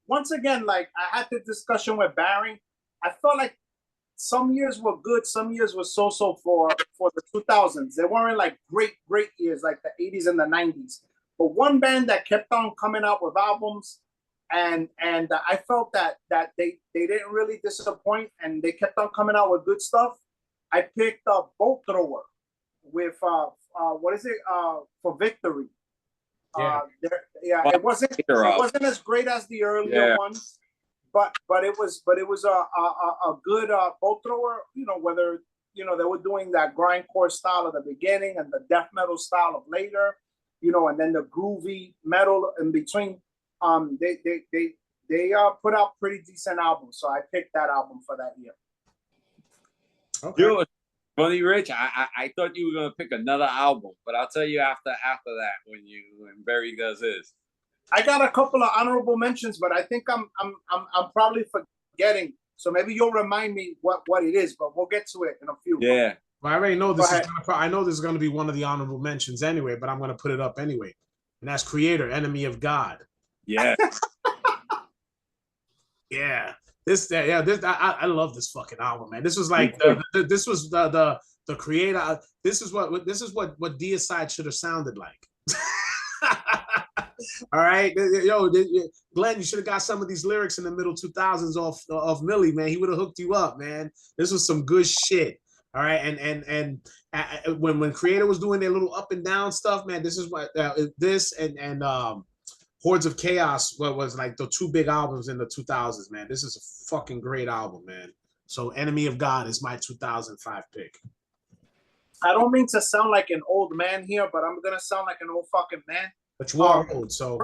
once again, like I had this discussion with Barry. I felt like some years were good, some years were so-so for the 2000s. They weren't like great years like the 80s and the 90s. But one band that kept on coming out with albums, and I felt that they didn't really disappoint, and they kept on coming out with good stuff. I picked up Bolt Thrower with what is it for Victory. It wasn't as great as the earlier ones, but it was a good Bolt Thrower. Whether they were doing that grindcore style at the beginning and the death metal style of later, and then the groovy metal in between. They put out pretty decent albums, so I picked that album for that year. Okay. Funny, Rich. I thought you were gonna pick another album, but I'll tell you after that when Barry does his. I got a couple of honorable mentions, but I think I'm probably forgetting. So maybe you'll remind me what it is, but we'll get to it in a few. Yeah. Well, I already know this I know this is going to be one of the honorable mentions anyway, but I'm going to put it up anyway. And that's Creator, Enemy of God. Yeah. Yeah. I love this fucking album, man. This was like this was the Creator. This is what Deicide should have sounded like. All right, Glenn, you should have got some of these lyrics in the middle 2000s off Millie, man. He would have hooked you up, man. This was some good shit. All right, and when Creator was doing their little up and down stuff, man, this is what this and Hordes of Chaos was like the 2 big albums in the 2000s, man. This is a fucking great album, man. So Enemy of God is my 2005 pick. I don't mean to sound like an old man here, but I'm gonna sound like an old fucking man. But you are old, so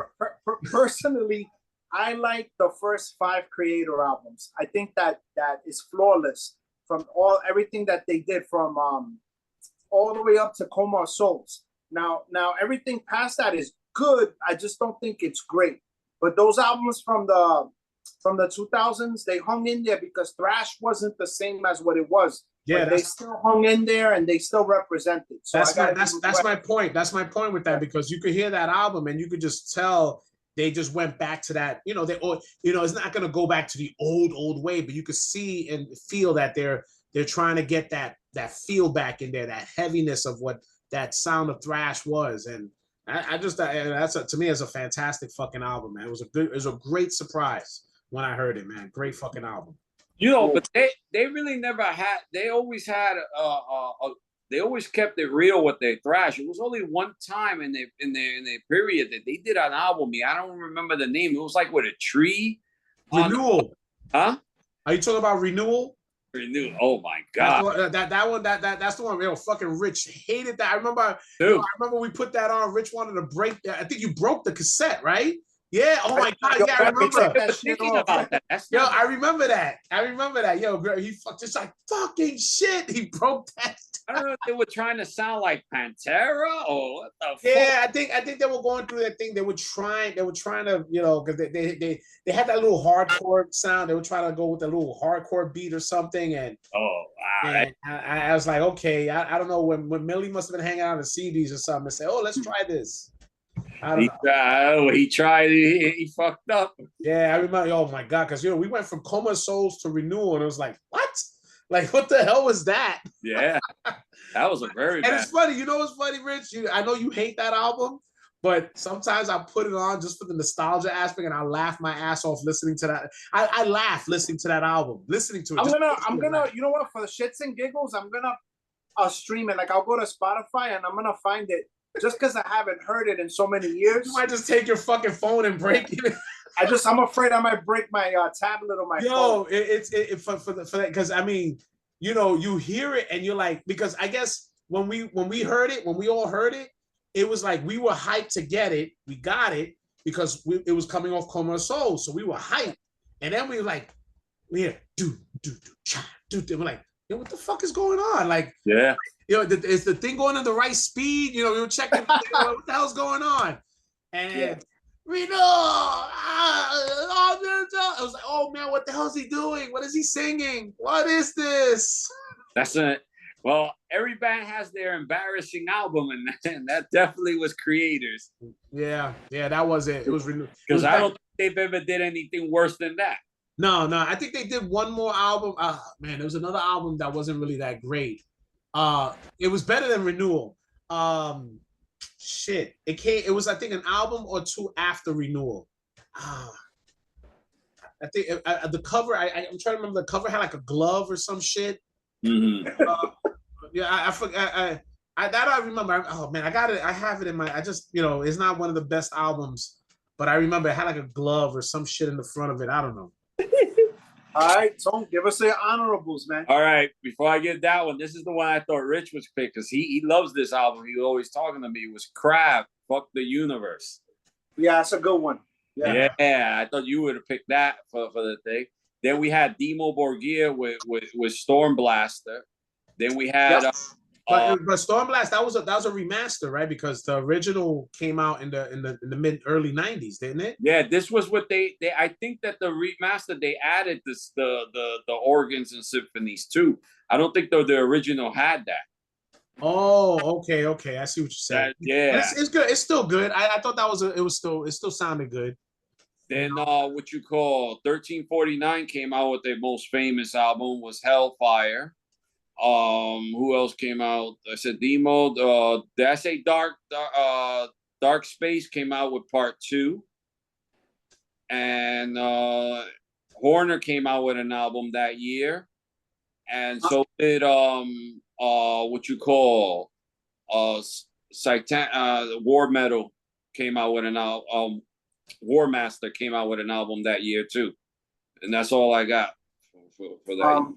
personally, I like the first 5 Creator albums. I think that is flawless from everything that they did from all the way up to Coma of Souls. Now everything past that is good. I just don't think it's great. But those albums from the 2000s, they hung in there because thrash wasn't the same as what it was. Yeah, they still hung in there and they stistill represented. So that's my point. That's my point with that, because you could hear that album and you could just tell they just went back to that. It's not going to go back to the old way, but you could see and feel that they're trying to get that feel back in there, that heaviness of what that sound of thrash was. And to me, it's a fantastic fucking album, man. It was a great surprise when I heard it, man. Great fucking album. But they really never had. They always had they always kept it real with their thrash. It was only one time in their period that they did an album. I don't remember the name. It was like with a tree. Renewal. Huh? Are you talking about Renewal? Renew. Oh my That's god, that one. That's the one. Yo, fucking Rich hated that. I remember. dude. I remember we put that on. Rich wanted to break. I think you broke the cassette, right? Yeah. Oh my god. Yeah, I remember. I was thinking about that. That's Yo, not I remember that. I remember that. Yo, bro, he fucked just like fucking shit. He broke that. I don't know if they were trying to sound like Pantera or what the Yeah, I think they were going through that thing. They were trying to, you know, because they had that little hardcore sound. They were trying to go with a little hardcore beat or something. And oh wow. and I was like, okay, I don't know when Millie must have been hanging out on the CDs or something and say, oh, let's try this. I don't know. He tried. He fucked up. Yeah, I remember. Oh my god, because we went from Coma of Souls to Renewal, and it was like, what? Like, what the hell was that? Yeah, that was a very. And it's funny. You know what's funny, Rich? I know you hate that album, but sometimes I put it on just for the nostalgia aspect, and I laugh my ass off listening to that. I laugh listening to that album, listening to it. I'm gonna, you know what? For the shits and giggles, I'm gonna stream it. Like I'll go to Spotify and I'm gonna find it. Just because I haven't heard it in so many years. You might just take your fucking phone and break it. I'm afraid I might break my tablet or my phone. Yo, it's for that, because I mean, you know, you hear it and you're like, because I guess when we all heard it, it was like we were hyped to get it. We got it because it was coming off Coma of Souls, so we were hyped. And then we were like, yeah, do. We're like, yo, what the fuck is going on? Like, yeah. You know, is the thing going at the right speed? You know, we were checking what the hell's going on. And Reno, I was like, oh man, what the hell is he doing? What is he singing? What is this? That's it. Well, every band has their embarrassing album, and that definitely was Creators. Yeah, that was it. It was because I don't think they've ever did anything worse than that. No, I think they did one more album. Man, there was another album that wasn't really that great. It was better than Renewal. Shit, it was I think an album or two after Renewal. I think the cover. I'm trying to remember. The cover had like a glove or some shit. Mm-hmm. Yeah, I forgot. I remember. Oh man, I got it. I have it in my. I just, you know, it's not one of the best albums, but I remember it had like a glove or some shit in the front of it. I don't know. All right, so give us the honorables, man. All right, before I get that one, this is the one I thought Rich was picked because he loves this album. He was always talking to me. It was Crab, Fuck the Universe. Yeah, that's a good one. Yeah, I thought you would have picked that for the thing. Then we had Demo Borgia with Stormblaster. Then we had but Stormblast, that was a remaster, right? Because the original came out in the early 90s, didn't it? Yeah, this was what they I think that the remaster they added the organs and symphonies too. I don't think the original had that. Oh, okay. I see what you're saying. Yeah, it's good. It's still good. I thought that it still sounded good. Then what you call 1349 came out with their most famous album was Hellfire. Who else came out? I said Demo. Did I say Dark Space came out with Part 2. And Horner came out with an album that year. And so did what you call War Metal came out with an album. War Master came out with an album that year too. And that's all I got for that.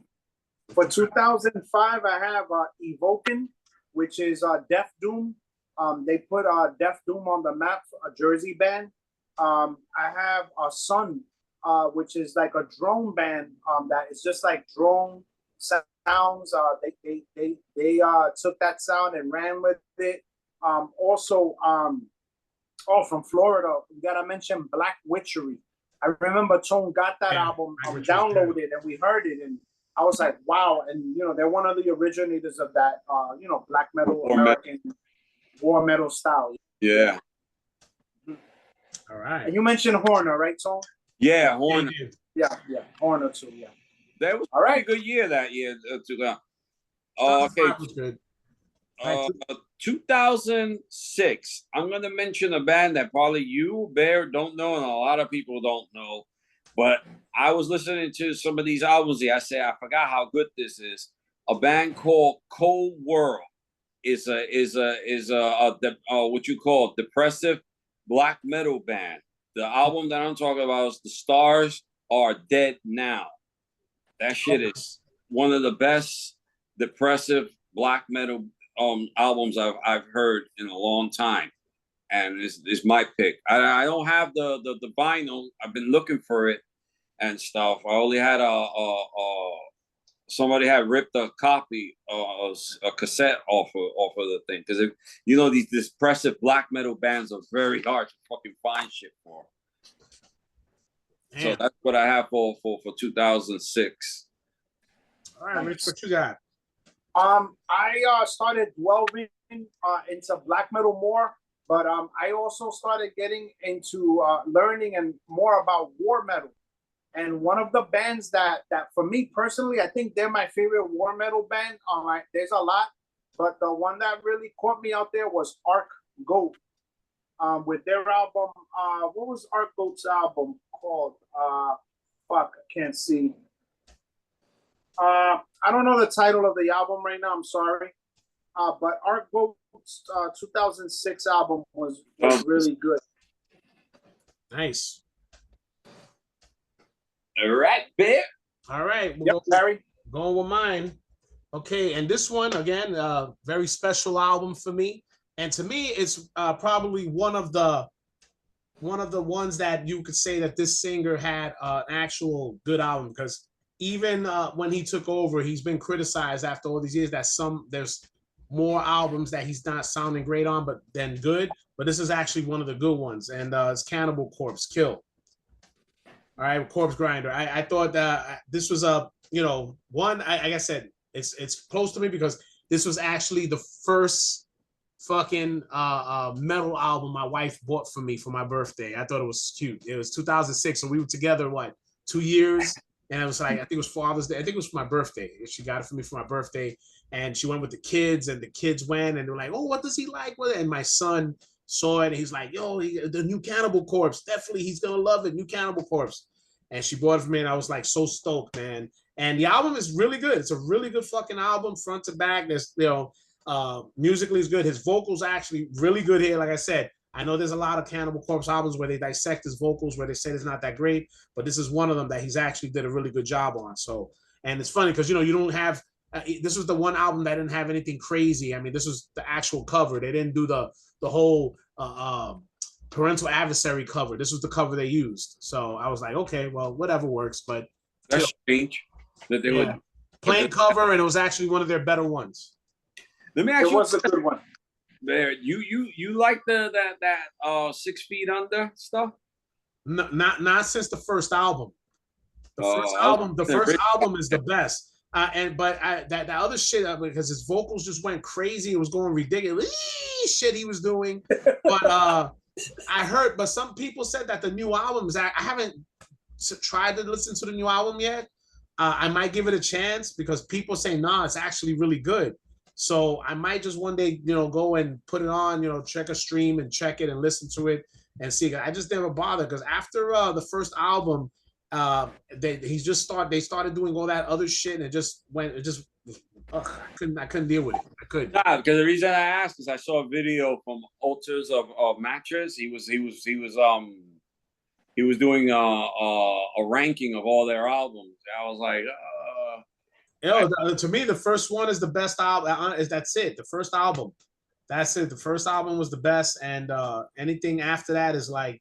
For 2005, I have Evoken, which is Death Doom. They put Death Doom on the map, a Jersey band. I have Sun, which is like a drone band that is just like drone sounds. They took that sound and ran with it. Also, from Florida, we gotta mention Black Witchery. I remember Tone got that album, downloaded it, and we heard it, and I was like, wow. And, you know, they're one of the originators of that, you know, black metal, American war metal style. Yeah. All right. And you mentioned Horner, right, Tone? Yeah, Horner. Yeah, Horner too, yeah. That was a pretty good year that year. Okay. 2006. I'm going to mention a band that probably you, Bear, don't know, and a lot of people don't know. But I was listening to some of these albums here. I said, I forgot how good this is. A band called Cold World is what you call depressive black metal band. The album that I'm talking about is The Stars Are Dead Now. That shit is one of the best depressive black metal albums I've heard in a long time, and it's my pick. I don't have the vinyl. I've been looking for it and stuff. I only had somebody had ripped a copy, a cassette off of the thing, because you know these depressive black metal bands are very hard to fucking find shit for. Damn. So that's what I have for 2006. All right, Rich, what you got? I started delving into black metal more, but I also started getting into learning and more about war metal. And one of the bands that for me personally, I think they're my favorite war metal band. There's a lot, but the one that really caught me out there was Arc Goat. With their album, what was Arc Goat's album called? Fuck, I can't see. I don't know the title of the album right now. I'm sorry. But Arc Goat's 2006 album was really good. Nice. All right, Bear. All right, Yep, Larry. Going with mine. Okay, and this one again, very special album for me. And to me, it's probably one of the ones that you could say that this singer had an actual good album, because even when he took over, he's been criticized after all these years that there's more albums that he's not sounding great on, but then good. But this is actually one of the good ones, and it's Cannibal Corpse, Kill. All right, Corpse Grinder. I thought that this was a, one, like I said, it's close to me because this was actually the first fucking metal album my wife bought for me for my birthday. I thought it was cute. It was 2006, so we were together, 2 years? And it was like, I think it was Father's Day. I think it was for my birthday. She got it for me for my birthday, and she went with the kids, and the kids went, and they were like, oh, what does he like with it? And my son saw it, and he's like, yo, the new Cannibal Corpse, definitely, he's gonna love it, new Cannibal Corpse. And she bought it for me, and I was like so stoked, man. And the album is really good. It's a really good fucking album, front to back. There's, musically is good. His vocals are actually really good here. Like I said, I know there's a lot of Cannibal Corpse albums where they dissect his vocals, where they say it's not that great, but this is one of them that he's actually did a really good job on. So, and it's funny because, you don't have, this was the one album that didn't have anything crazy. I mean, this was the actual cover. They didn't do the whole Parental Adversary cover. This was the cover they used. So I was like, okay, well, whatever works. But that's strange that they would plain cover, and it was actually one of their better ones. Let me ask you. It was a good one. There, you like that 6 Feet Under stuff? No, not since the first album. The first album is the best. That other shit, because his vocals just went crazy. It was going ridiculous shit he was doing. But I heard, but some people said that the new album is. I haven't tried to listen to the new album yet. I might give it a chance because people say, nah, it's actually really good. So I might just one day, go and put it on, check a stream and check it and listen to it and see. I just never bothered because after the first album, they started doing all that other shit, and I couldn't deal with it. I couldn't. Nah, because the reason I asked is I saw a video from Altars of Mattress. He was doing a ranking of all their albums. I was like, to me, the first one is the best album. That's it. The first album, that's it. The first album was the best, and anything after that is like.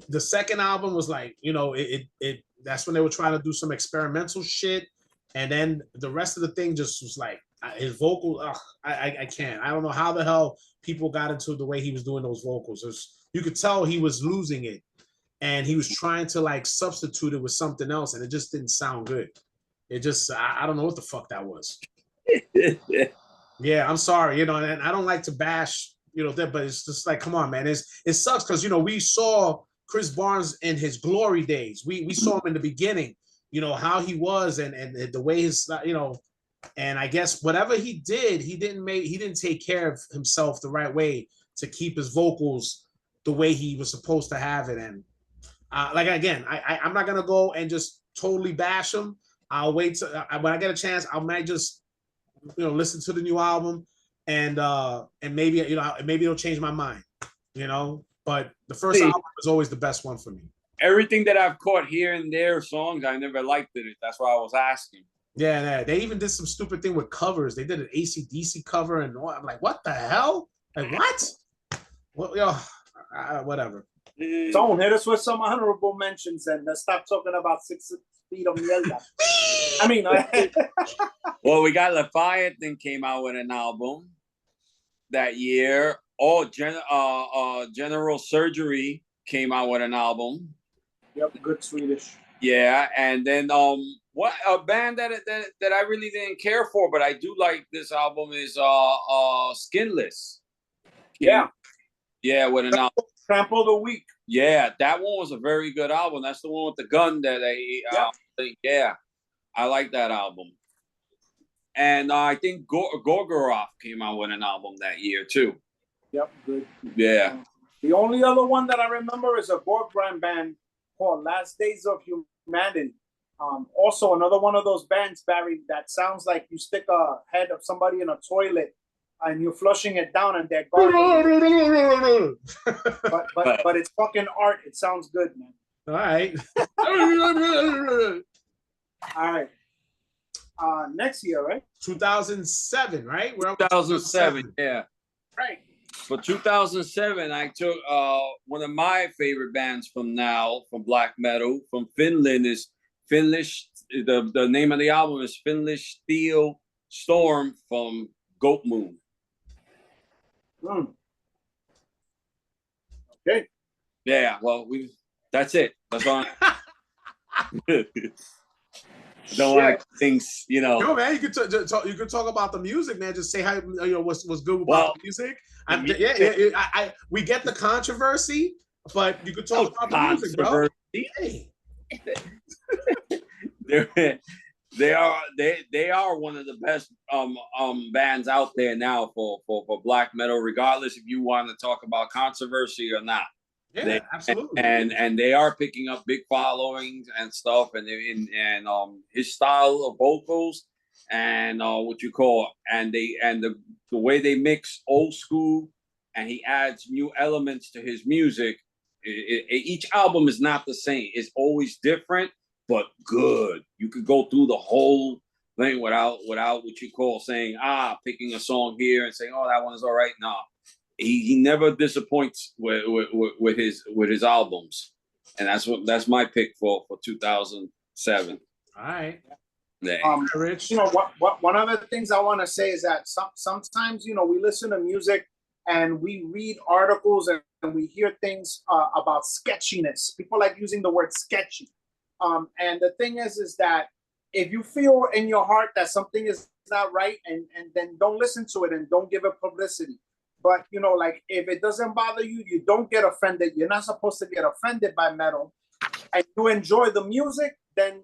The second album was like, that's when they were trying to do some experimental shit, and then the rest of the thing just was like his vocal. I can't. I don't know how the hell people got into the way he was doing those vocals. You could tell he was losing it, and he was trying to like substitute it with something else, and it just didn't sound good. It just, I don't know what the fuck that was. Yeah, I'm sorry, and I don't like to bash, but it's just like, come on, man. It sucks because, we saw Chris Barnes in his glory days. We saw him in the beginning, how he was and the way his, and I guess whatever he did, he didn't take care of himself the right way to keep his vocals the way he was supposed to have it. And like, again, I'm not going to go and just totally bash him. I'll wait when I get a chance. I might just, listen to the new album, and maybe maybe it'll change my mind, But the first album is always the best one for me. Everything that I've caught here and there songs, I never liked it. That's why I was asking. Yeah, they even did some stupid thing with covers. They did an AC/DC cover, and I'm like, what the hell? Like, what? Well, yo, whatever. Don't hit us with some honorable mentions and let's stop talking about 6 feet of mierda. I mean, well, we got Leviathan came out with an album that year. Oh, General Surgery came out with an album. Yep, good Swedish. Yeah, and then what a band that I really didn't care for, but I do like this album is Skinless. Yeah. Yeah, with an album. Trample the Weak. Yeah, that one was a very good album. That's the one with the gun that they yeah. I like that album. And I think Gorgoroth came out with an album that year too. Yep, good. Yeah. The only other one that I remember is a gore grind band called Last Days of Humanity. Also another one of those bands, Barry, that sounds like you stick a head of somebody in a toilet and you're flushing it down and they're gargling. but it's fucking art. It sounds good, man. All right. All right. Next year, right? 2007, right? We're 2007, yeah. Right. For 2007, I took one of my favorite bands from black metal from Finland is Finnish. The name of the album is Finnish Steel Storm from Goat Moon. Okay. Yeah, well, that's it. That's all. Don't want things, you know. No, man, you could talk about the music, man. Just say how what's good about the music. We get the controversy, but you could talk about the music, bro. Hey. They are one of the best bands out there now for black metal, regardless if you want to talk about controversy or not. Yeah, absolutely. And they are picking up big followings and stuff, and his style of vocals and the way they mix old school and he adds new elements to his music. Each album is not the same. It's always different, but good. You could go through the whole thing without saying picking a song here and saying, oh, that one is all right. No. He never disappoints with his albums, and that's my pick for 2007. All right. Rich. You know what? One of the things I want to say is that sometimes we listen to music and we read articles and we hear things about sketchiness. People like using the word sketchy. And the thing is that if you feel in your heart that something is not right, and then don't listen to it and don't give it publicity. But, like if it doesn't bother you, you don't get offended. You're not supposed to get offended by metal. And you enjoy the music, then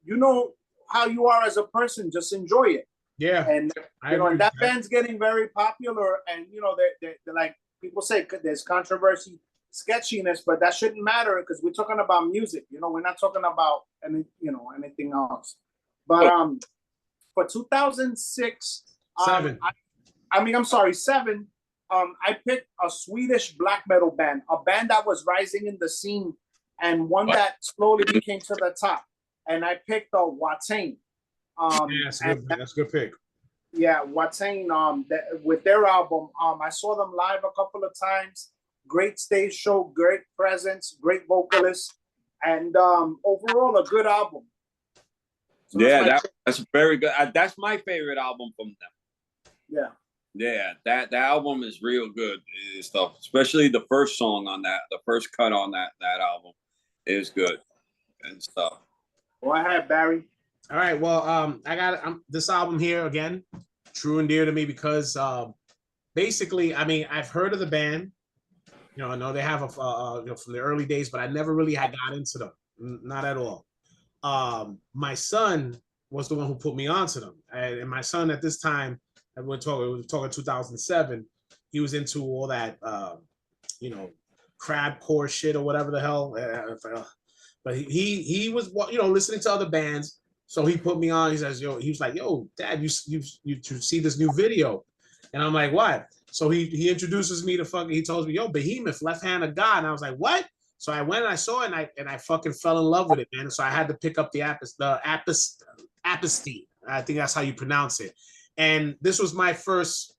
you know how you are as a person. Just enjoy it. Yeah. And, and that band's getting very popular. And, they're like people say there's controversy, sketchiness, but that shouldn't matter because we're talking about music. We're not talking about anything else. But for 2006, 7. Seven. I picked a Swedish black metal band, a band that was rising in the scene, and one that slowly became to the top. And I picked Watain. That's a good pick. Yeah, Watain. With their album, I saw them live a couple of times. Great stage show, great presence, great vocalist, and overall a good album. So that's very good. That's my favorite album from them. Yeah. Yeah, that album is real good stuff, especially the first song on that, the first cut on that album is good and stuff. Go ahead, Barry. All right, well, I got this album here again, true and dear to me because basically, I've heard of the band. I know they have from the early days, but I never really had got into them, not at all. My son was the one who put me onto them, and my son at this time. We were talking 2007. He was into all that, crabcore shit or whatever the hell. But he was, listening to other bands. So he put me on. He says, he was like, yo, Dad, you see this new video? And I'm like, what? So he introduces me to he tells me, yo, Behemoth, Left Hand of God. And I was like, what? So I went and I saw it and I fucking fell in love with it, man. So I had to pick up the Apathy. I think that's how you pronounce it. And this was my first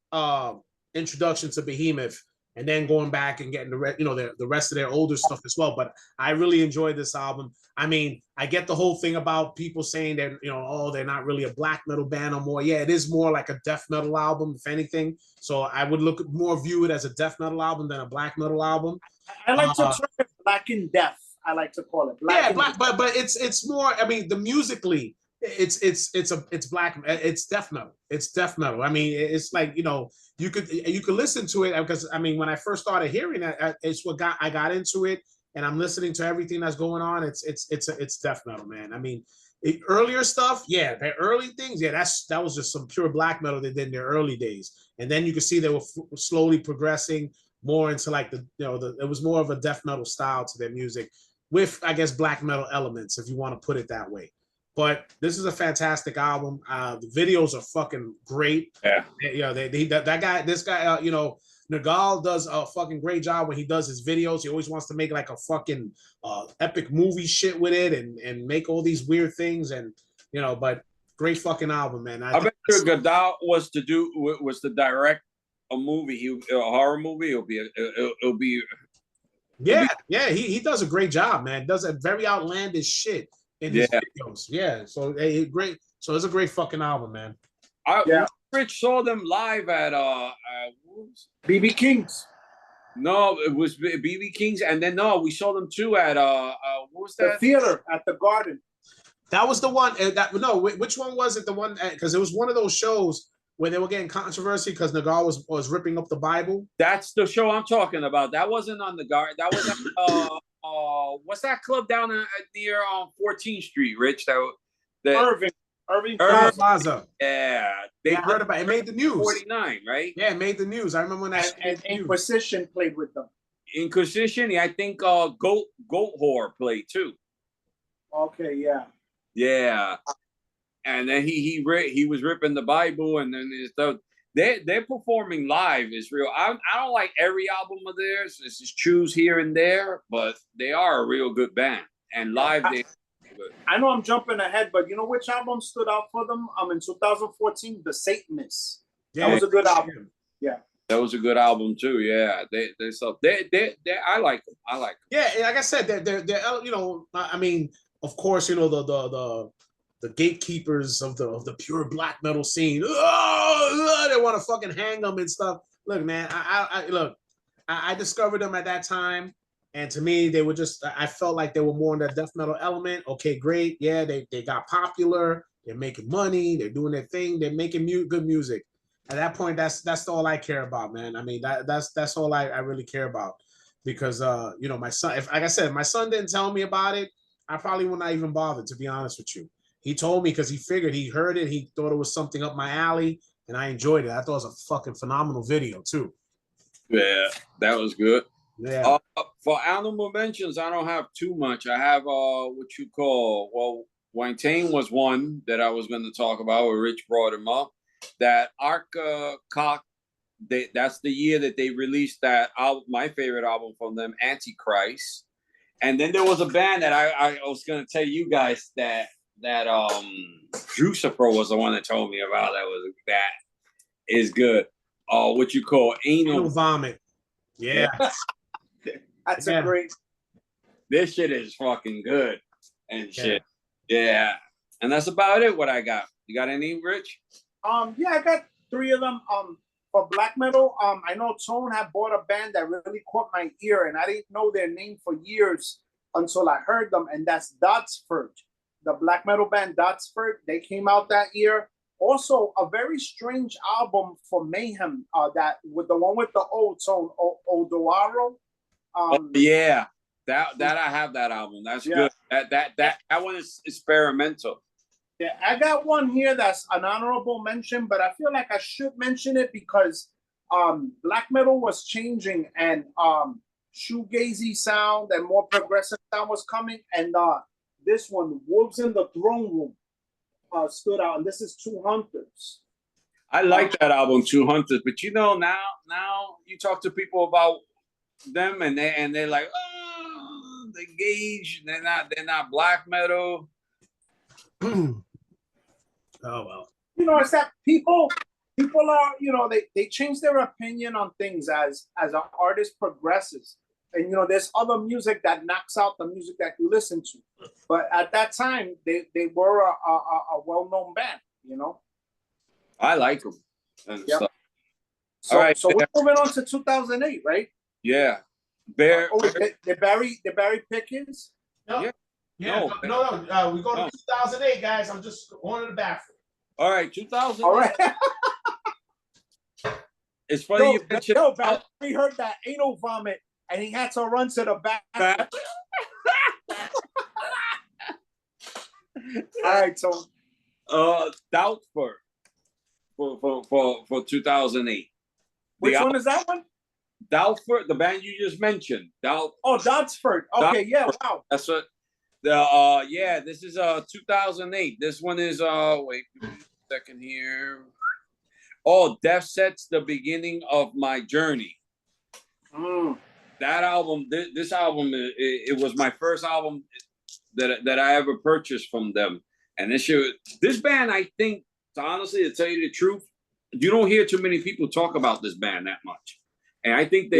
introduction to Behemoth, and then going back and getting the rest of their older stuff as well. But I really enjoyed this album. I mean, I get the whole thing about people saying that, oh, they're not really a black metal band no more. Yeah, it is more like a death metal album, if anything. So I would view it as a death metal album than a black metal album. I like to term it Black in Death. I like to call it black. Yeah, but it's more. I mean, the musically, it's black. It's death metal. It's death metal. I mean, it's like you could listen to it because I mean, when I first started hearing it, it's what I got into it, and I'm listening to everything that's going on. It's death metal, man. I mean, earlier stuff, yeah, the early things, yeah, that was just some pure black metal they did in their early days, and then you could see they were slowly progressing more into like it was more of a death metal style to their music, with I guess black metal elements, if you want to put it that way. But this is a fantastic album. The videos are fucking great. Yeah. This guy, Nagal does a fucking great job when he does his videos. He always wants to make like a fucking epic movie shit with it and make all these weird things but great fucking album, man. I bet you Gadal was to direct a movie, a horror movie. It'll be. Yeah, he does a great job, man. Does a very outlandish shit in his videos. Yeah, so great. So it's a great fucking album, man. Rich saw them live at BB King's. No, it was BB King's, and then we saw them too at what was that? The theater at the Garden. That was the one. Which one was it? The one because it was one of those shows where they were getting controversy because Nagar was ripping up the Bible. That's the show I'm talking about. That wasn't on the Garden. That was at what's that club down near 14th Street, Rich? Irving Plaza. Yeah, I heard about it. It made the news. 49, right? Yeah, it made the news. I remember when that. And Inquisition played with them. Inquisition, I think Goat Whore played too. Okay, yeah. Yeah, and then he was ripping the Bible, and then stuff. They're performing live is real. I don't like every album of theirs. It's just choose here and there, but they are a real good band. And live, I know I'm jumping ahead, but you know which album stood out for them? In 2014, The Satanists. Yeah, that was a good album. Yeah, that was a good album too. Yeah, they I like them. I like them. Yeah, like I said, they're I mean, of course, the gatekeepers of the pure black metal scene. Oh, they want to fucking hang them and stuff. Look, man, I discovered them at that time, and to me, they were just. I felt like they were more in that death metal element. Okay, great, yeah, they got popular. They're making money. They're doing their thing. They're making good music. At that point, that's all I care about, man. I mean, that's all I really care about, because my son. Like I said, my son didn't tell me about it, I probably would not even bother, to be honest with you. He told me because he figured he heard it. He thought it was something up my alley, and I enjoyed it. I thought it was a fucking phenomenal video too. Yeah, that was good. Yeah. For honorable mentions, I don't have too much. I have what you call, Wayne was one that I was going to talk about, where Rich brought him up. That Arc Cock, that's the year that they released that album, my favorite album from them, Antichrist. And then there was a band that I was going to tell you guys that Jucifer was the one that told me about. That is good. What you call Anal Vomit. Yeah. That's a great. This shit is fucking good and shit. Yeah. And that's about it. What I got. You got any, Rich? Yeah, I got 3 of them. For black metal, I know Tone had bought a band that really caught my ear, and I didn't know their name for years until I heard them, and that's Dotsford. The black metal band Dotsford. They came out that year. Also, a very strange album for Mayhem. That with the one with the old Tone, Odawaro. Yeah, that I have that album. That's good. That one is experimental. Yeah, I got one here that's an honorable mention, but I feel like I should mention it because black metal was changing, and shoegazy sound and more progressive sound was coming, and this one, Wolves in the Throne Room, stood out, and this is 200'S. I like that album, 200'S, but now you talk to people about them, and they're like, oh, they gauge, they're not black metal. Oh well. You know, it's that people are, you know, they change their opinion on things as an artist progresses. And you know, there's other music that knocks out the music that you listen to. But at that time, they were a well-known band, you know. I like them and Yep. stuff. So, All right, so we're moving on to 2008, right? yeah. Bear. The Barry Pickens. No, Yeah. yeah, no. We go to 2008, guys. I'm just going to the bathroom. All right, 2000. All right. It's funny you mentioned. Yo, Barry heard that anal vomit, and he had to run to the bathroom. All right, so Doubtful for 2008. Which one is that one? Doubtful, the band you just mentioned. Oh, Dotsford. Okay, yeah, wow. That's what. Yeah, this is 2008. This one is wait a second here. Oh, Death Sets the Beginning of My Journey. That album, this album, it was my first album that I ever purchased from them. And this band, I think, honestly, to tell you the truth, you don't hear too many people talk about this band that much. And I think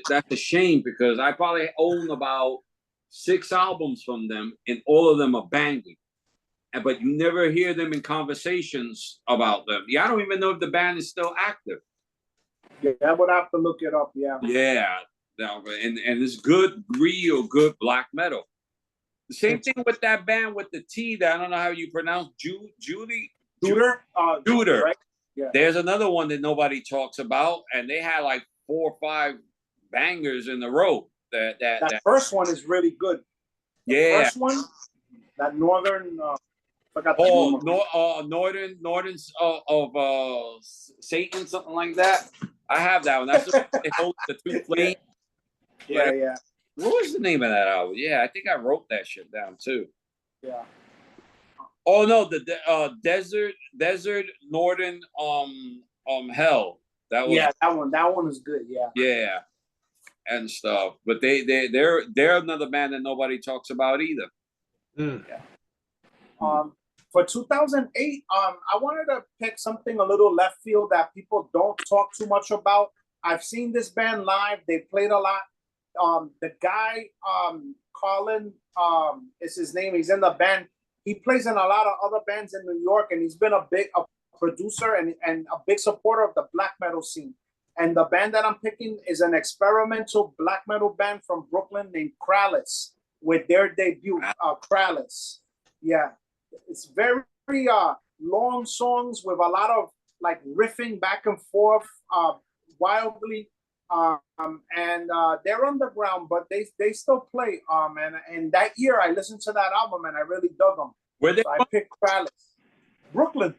that's a shame, because I probably own about 6 albums from them, and all of them are banging. But you never hear them in conversations about them. Yeah, I don't even know if the band is still active. Yeah, I would have to look it up. Yeah. Yeah, and it's good, real good black metal. The same thing with that band with the T that I don't know how you pronounce, Juder. Right? Yeah. There's another one that nobody talks about, and they had like 4 or 5 bangers in a row. That first one is really good. The first one, that Northern. Forgot the name. Northern's of Satan, something like that. I have that one. That's the 2 flames. Yeah. What was the name of that album? Yeah, I think I wrote that shit down too. Yeah. Oh no, the Desert Northern Hell. That was, that one is good. Yeah. Yeah, and stuff. But they're another band that nobody talks about either. Yeah. For 2008, I wanted to pick something a little left field that people don't talk too much about. I've seen this band live. They played a lot. The guy, Colin, is his name. He's in the band. He plays in a lot of other bands in New York, and he's been a producer and a big supporter of the black metal scene. And the band that I'm picking is an experimental black metal band from Brooklyn named Krallice, with their debut, Krallice. Yeah. It's very long songs with a lot of like riffing back and forth, wildly, and they're underground, but they still play. And that year I listened to that album and I really dug them. So I picked Krallice. Brooklyn.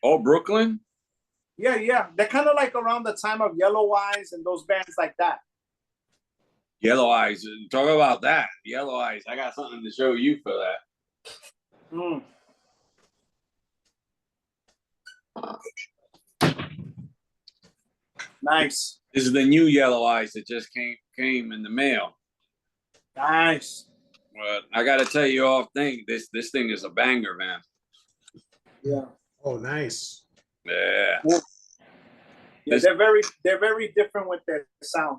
Oh, Brooklyn. Yeah. They're kind of like around the time of Yellow Eyes and those bands like that. Yellow Eyes. Talk about that. Yellow Eyes. I got something to show you for that. Nice. This is the new Yellow Eyes that just came in the mail. Nice. But I got to tell you off thing. This thing is a banger, man. Yeah. Oh, nice. Yeah. Well, yeah, they're very different with their sound.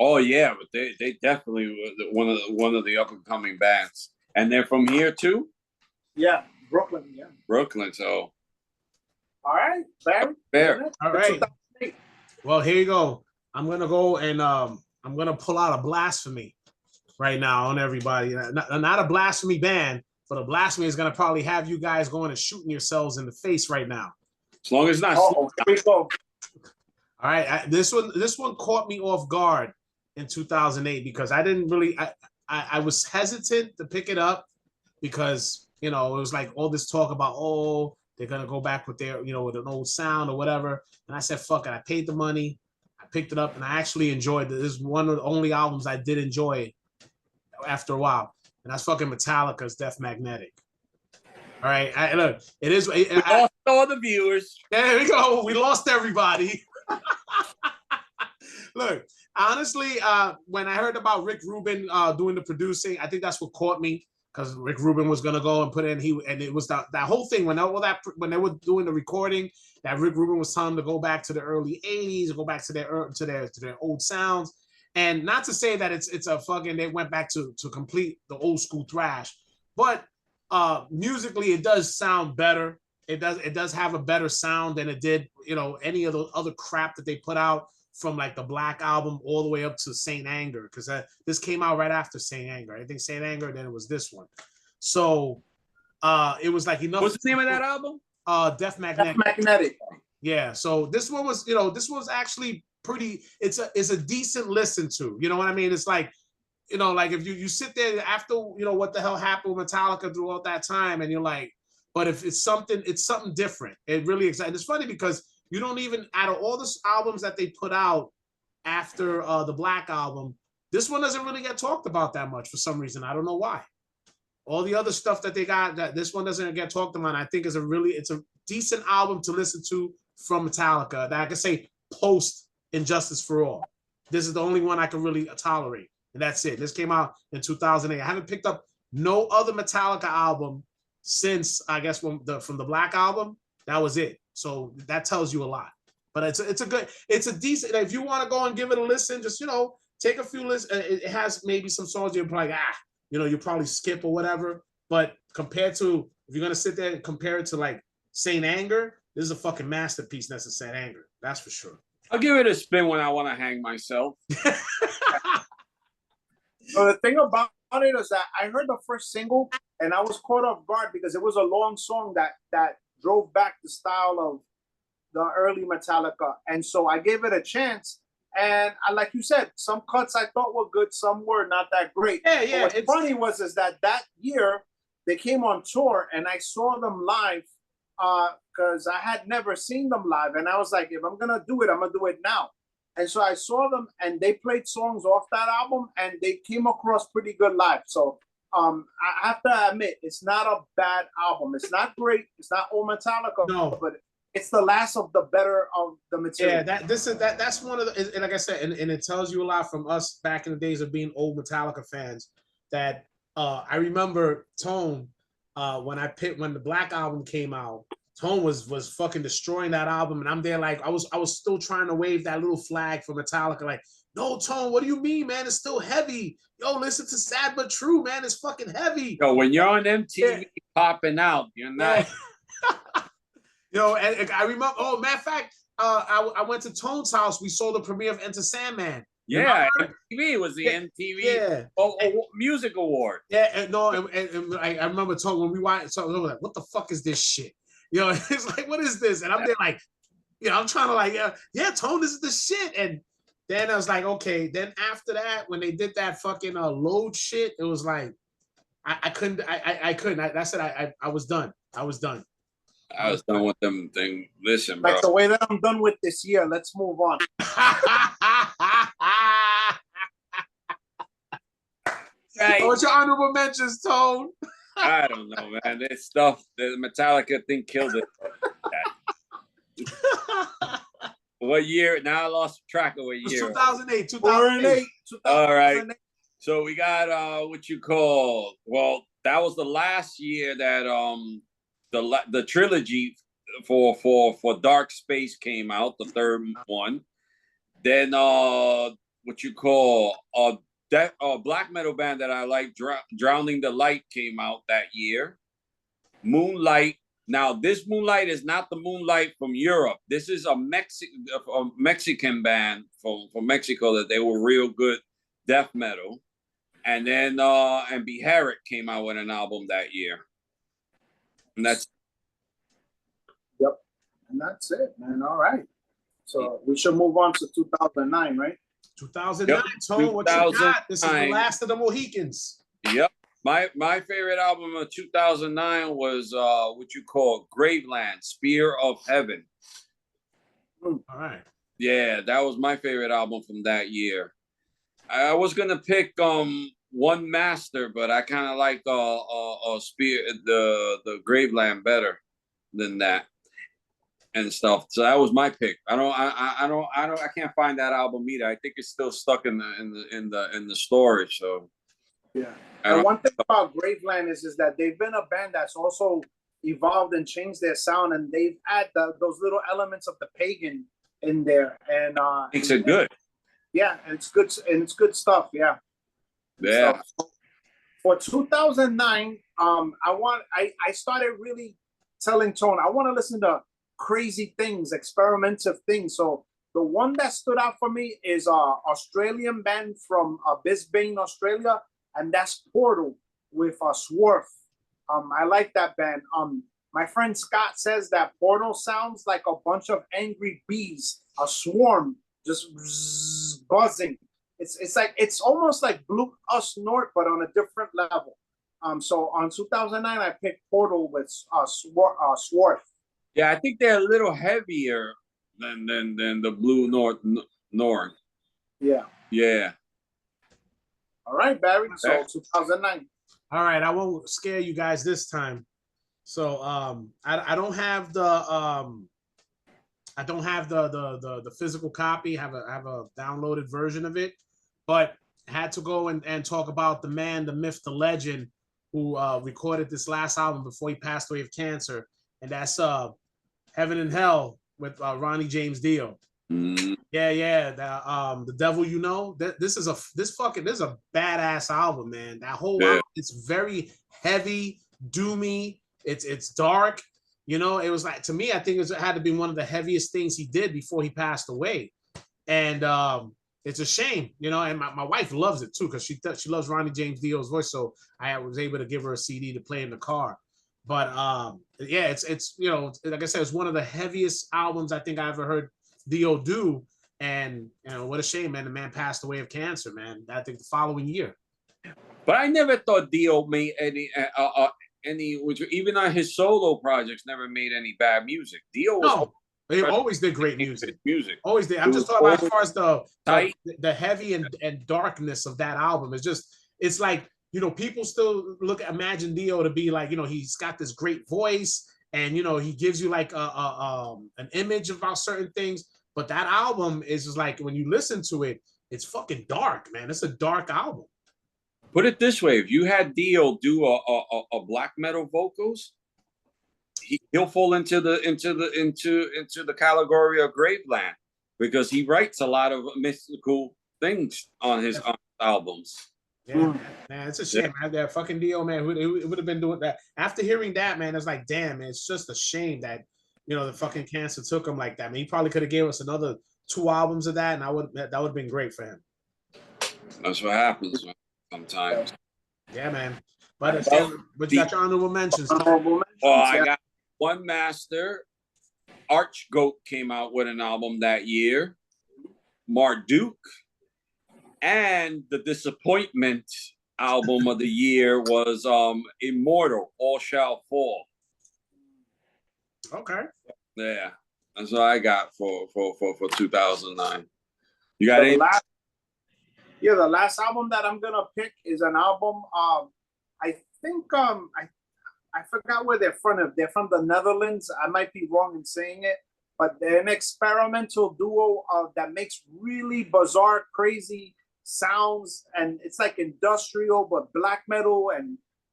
Oh yeah, but they definitely were one of the up and coming bands, and they're from here too. Yeah, Brooklyn. Yeah, Brooklyn. So, all right, Fair. All right. Well, here you go. I'm gonna go and I'm gonna pull out a blasphemy right now on everybody. Not a blasphemy band, but a blasphemy is gonna probably have you guys going and shooting yourselves in the face right now. As long as it's not. Here we go. All right, this one caught me off guard in 2008 because I didn't really. I was hesitant to pick it up because it was like all this talk about they're gonna go back with their with an old sound or whatever, and I said fuck it. I paid the money, I picked it up, and I actually enjoyed it. This is one of the only albums I did enjoy after a while, and that's fucking Metallica's Death Magnetic. All right, look, it is. We lost all the viewers. There we go. We lost everybody. Look, honestly, when I heard about Rick Rubin doing the producing, I think that's what caught me because Rick Rubin was gonna go and put in and it was that whole thing when they were doing the recording, that Rick Rubin was telling them to go back to the early '80s, go back to their old sounds, and not to say that it's a fucking they went back to complete the old school thrash, but musically it does sound better. It does have a better sound than it did, any of the other crap that they put out from like the Black Album all the way up to Saint Anger, because this came out right after Saint Anger. I think Saint Anger, then it was this one. So it was like enough. What's the name of that album? Death Magnetic. Death Magnetic. Yeah. So this one was actually pretty. It's a decent listen to. You know what I mean? It's like, like if you sit there after what the hell happened with Metallica throughout that time, and you're like, but if it's something different. It really exciting. It's funny because you don't even, out of all the albums that they put out after the Black Album, this one doesn't really get talked about that much for some reason. I don't know why. All the other stuff that they got, that this one doesn't get talked about, I think it's a decent album to listen to from Metallica. That I can say post Injustice for All. This is the only one I can really tolerate, and that's it. This came out in 2008. I haven't picked up no other Metallica album since, I guess, from the Black Album. That was it. So that tells you a lot. But it's a decent. If you want to go and give it a listen, just take a few listens. It has maybe some songs you're like you probably skip or whatever. But compared to, if you're gonna sit there and compare it to like Saint Anger, this is a fucking masterpiece. That's a Saint Anger. That's for sure. I'll give it a spin when I want to hang myself. So the thing about it is that I heard the first single and I was caught off guard because it was a long song that drove back the style of the early Metallica. And so I gave it a chance. And like you said, some cuts I thought were good, some were not that great. Yeah. But what's funny was that year they came on tour and I saw them live because I had never seen them live. And I was like, if I'm going to do it, I'm going to do it now. And so I saw them and they played songs off that album and they came across pretty good live. So I have to admit, it's not a bad album. It's not great. It's not old Metallica, no, but it's the last of the better of the material. Yeah, that's one of the, and like I said, and it tells you a lot from us back in the days of being old Metallica fans. That I remember Tone when the Black Album came out. Tone was fucking destroying that album, and I'm there like I was still trying to wave that little flag for Metallica, like, no, Tone, what do you mean, man? It's still heavy. Yo, listen to Sad But True, man. It's fucking heavy. Yo, when you're on MTV popping out, you're not. And I remember. Oh, matter of fact, I went to Tone's house. We saw the premiere of Enter Sandman. Yeah, MTV was the MTV Music Award. Yeah, and I remember Tone when we watched. So I was like, what the fuck is this shit? It's like, what is this? And I'm there like, I'm trying to like, Tone, this is the shit. And then I was like, okay. Then after that, when they did that fucking load shit, it was like, I couldn't. That's it. I was done. I was done. I was done with them thing. Listen, like bro. The way that I'm done with this year. Let's move on. Right. What's your honorable mentions, Tone? I don't know, man. This stuff, the Metallica thing killed it. What year? Now I lost track of what year. 2008. 2008. All right. So we got what you call. Well, that was the last year that the trilogy for Dark Space came out, the third one. Then what you call that black metal band that I like, Drowning the Light, came out that year. Moonlight. Now this Moonlight is not the Moonlight from Europe. This is a Mexican band from Mexico that they were real good death metal. And then and Beherit came out with an album that year. And that's and that's it, man. All right. So we should move on to 2009, right? 2009. Yep. Tone, what you got? This is the last of the Mohicans. Yep. My favorite album of 2009 was what you call Graveland, Spear of Heaven. All right. Yeah, that was my favorite album from that year. I was gonna pick One Master, but I kind of like Spear the Graveland better than that and stuff. So that was my pick. I can't find that album either. I think it's still stuck in the storage. So Yeah. And one thing about Graveland is that they've been a band that's also evolved and changed their sound, and they've had those little elements of the pagan in there, and makes it good. Yeah, and it's good, and it's good stuff. Yeah. Yeah. So for 2009, I started really telling Tone I want to listen to crazy things, experimental things. So the one that stood out for me is a Australian band from Brisbane, Australia, and that's Portal with Swarf. I like that band. My friend Scott says that Portal sounds like a bunch of angry bees, a swarm just buzzing. It's almost like Blue Us North, but on a different level. So on 2009, I picked Portal with Swarf. Yeah, I think they're a little heavier than the Blue North. Yeah. Yeah. All right, Barry. So 2009. All right, I won't scare you guys this time. So I don't have the physical copy. I have a downloaded version of it, but had to go and talk about the man, the myth, the legend who recorded this last album before he passed away of cancer, and that's Heaven and Hell with Ronnie James Dio. Mm. Yeah. The Devil You Know. This is a badass album, man. That whole album, it's very heavy, doomy. It's dark. You know, it was like, to me, I think it had to be one of the heaviest things he did before he passed away. And it's a shame, you know, and my wife loves it too, because she loves Ronnie James Dio's voice. So I was able to give her a CD to play in the car. But yeah, it's you know, like I said, it's one of the heaviest albums I think I ever heard Dio do. And you know, what a shame, man. The man passed away of cancer, man. I think the following year. But I never thought Dio made any which even on his solo projects never made any bad music. Dio was he always did great music. Always did. I'm just talking about as far as the heavy and darkness of that album. It's like, you know, people still imagine Dio to be like, you know, he's got this great voice and, you know, he gives you like an image about certain things. But that album is just like, when you listen to it, it's fucking dark, man. It's a dark album. Put it this way: if you had Dio do a black metal vocals, he'll fall into the category of Graveland, because he writes a lot of mystical things on his albums. Yeah, man, it's a shame. Yeah. That fucking Dio, man, it would have been doing that. After hearing that, man, it's like, damn, man, it's just a shame that, you know, the fucking cancer took him like that. I mean, he probably could have gave us another 2 albums of that, and that would have been great for him. That's what happens sometimes. Yeah, man. But you got your honorable mentions. I got One Master. Archgoat came out with an album that year. Marduk. And the disappointment album of the year was Immortal, All Shall Fall. Okay. Yeah. That's what I got for 2009. You got any? The last album that I'm gonna pick is an album. I think I forgot where they're from. They're from the Netherlands. I might be wrong in saying it, but they're an experimental duo that makes really bizarre, crazy sounds, and it's like industrial but black metal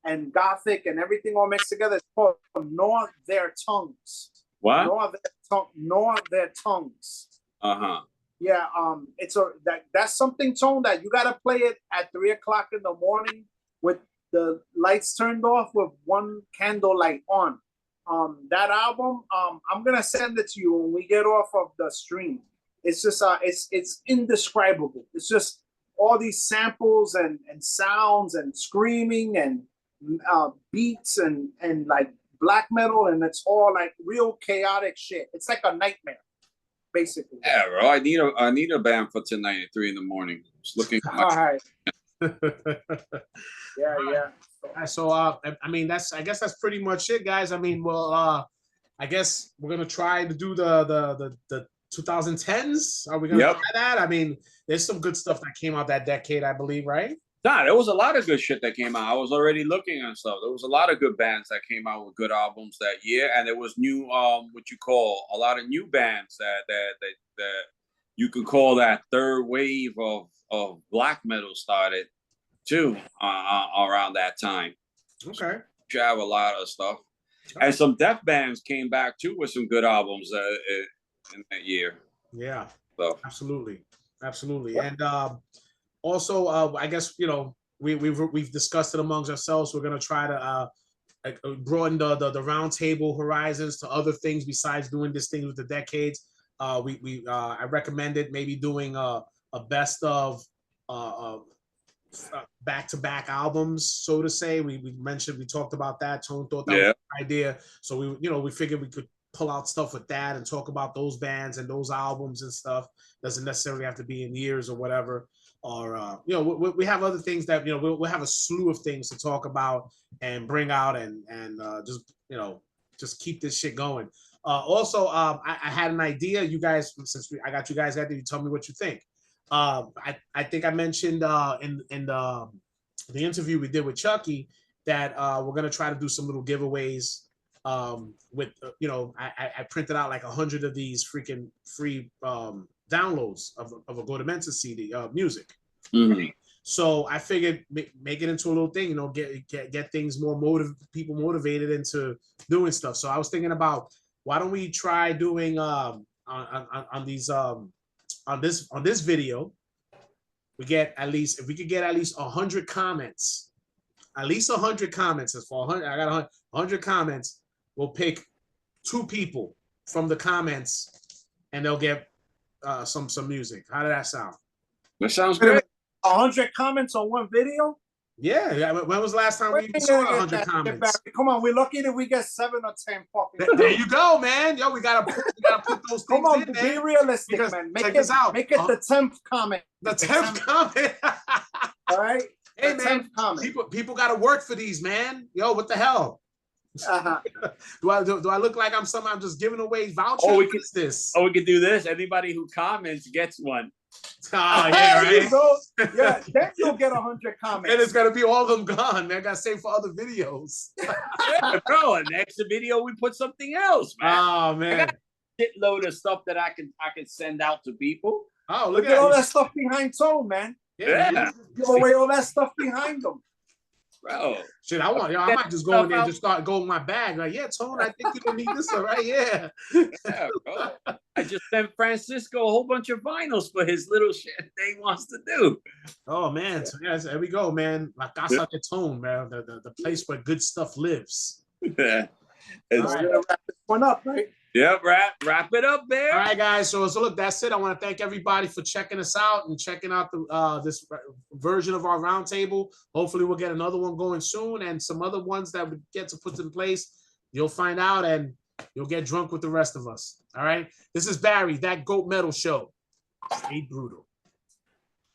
and gothic and everything all mixed together. It's called Gnaw Their Tongues. What? Gnaw Their Tongues. Uh-huh. Yeah, it's that's something, Tone, that you gotta play it at 3 o'clock in the morning with the lights turned off with one candle light on. That album, I'm gonna send it to you when we get off of the stream. It's just it's indescribable. It's just all these samples and sounds and screaming and beats and like black metal, and it's all like real chaotic shit. It's like a nightmare, basically. Yeah, bro. I need a band for tonight at 3 in the morning. Just looking at my all right. Yeah. So I mean, I guess that's pretty much it, guys. I mean, well, I guess we're gonna try to do the 2010s. Are we gonna try that? I mean, there's some good stuff that came out that decade, I believe, right? Nah, there was a lot of good shit that came out. I was already looking at stuff. There was a lot of good bands that came out with good albums that year, and there was new, what you call a lot of new bands that you could call that third wave of black metal started. too, around that time. Okay. You have a lot of stuff. And some death bands came back too with some good albums in that year. Yeah, so absolutely. And also, I guess, you know, we've discussed it amongst ourselves. We're gonna try to broaden the round table horizons to other things besides doing this thing with the decades. I recommended maybe doing a best of back-to-back albums, so to say. We talked about that. Tone thought that was an idea, so we figured we could pull out stuff with that and talk about those bands and those albums and stuff. Doesn't necessarily have to be in years or whatever. Or we have other things that we'll have a slew of things to talk about and bring out and just keep this shit going. Also, I had an idea. You guys, since I got you guys out there, you tell me what you think. I think I mentioned in the interview we did with Chucky that we're gonna try to do some little giveaways. With I printed out like 100 of these freaking free downloads of a GoToMensa CD music. Mm-hmm. So I figured make it into a little thing, get things more people motivated into doing stuff. So I was thinking about, why don't we try doing on this video, we get at least, if we could get at least 100 comments, as for 100, I got 100 comments, we'll pick 2 people from the comments and they'll get some music. How did that sound? That sounds great. 100 comments on one video? Yeah. When was the last time we saw 100 comments? Come on, we're lucky that we get 7 or 10 fucking. There you go, man. Yo, we gotta put those things Come on, in, be man. realistic, Because man. check this out. Make it the 10th comment. The 10th comment. All right. Hey, the man. 10th comment. People got to work for these, man. Yo, what the hell? Do I look like I'm somehow just giving away vouchers? Oh, we could do this. Anybody who comments gets one. Oh, yeah, right. Yeah, then you'll get 100 comments. And it's gonna be all of them gone, man. I gotta save for other videos. Yeah, bro. Next video, we put something else, man. Oh man, I got a shitload of stuff that I can send out to people. Oh, look at all that stuff behind Tone, man. Yeah. Give away all that stuff behind them. Bro, shit, I might just go in there and just start going in my bag. Like, yeah, Tone, I think you don't need this, all right? Yeah. Yeah, bro. I just sent Francisco a whole bunch of vinyls for his little shit that he wants to do. Oh man, so yeah, there we go, man. La Casa de Tone, man, the place where good stuff lives. Yeah. We're gonna wrap this one up, right? Yep, wrap it up there. All right, guys. So look, that's it. I want to thank everybody for checking us out and checking out this version of our roundtable. Hopefully, we'll get another one going soon, and some other ones that we get to put in place. You'll find out, and you'll get drunk with the rest of us. All right. This is Barry, That Goat Metal Show. Stay brutal.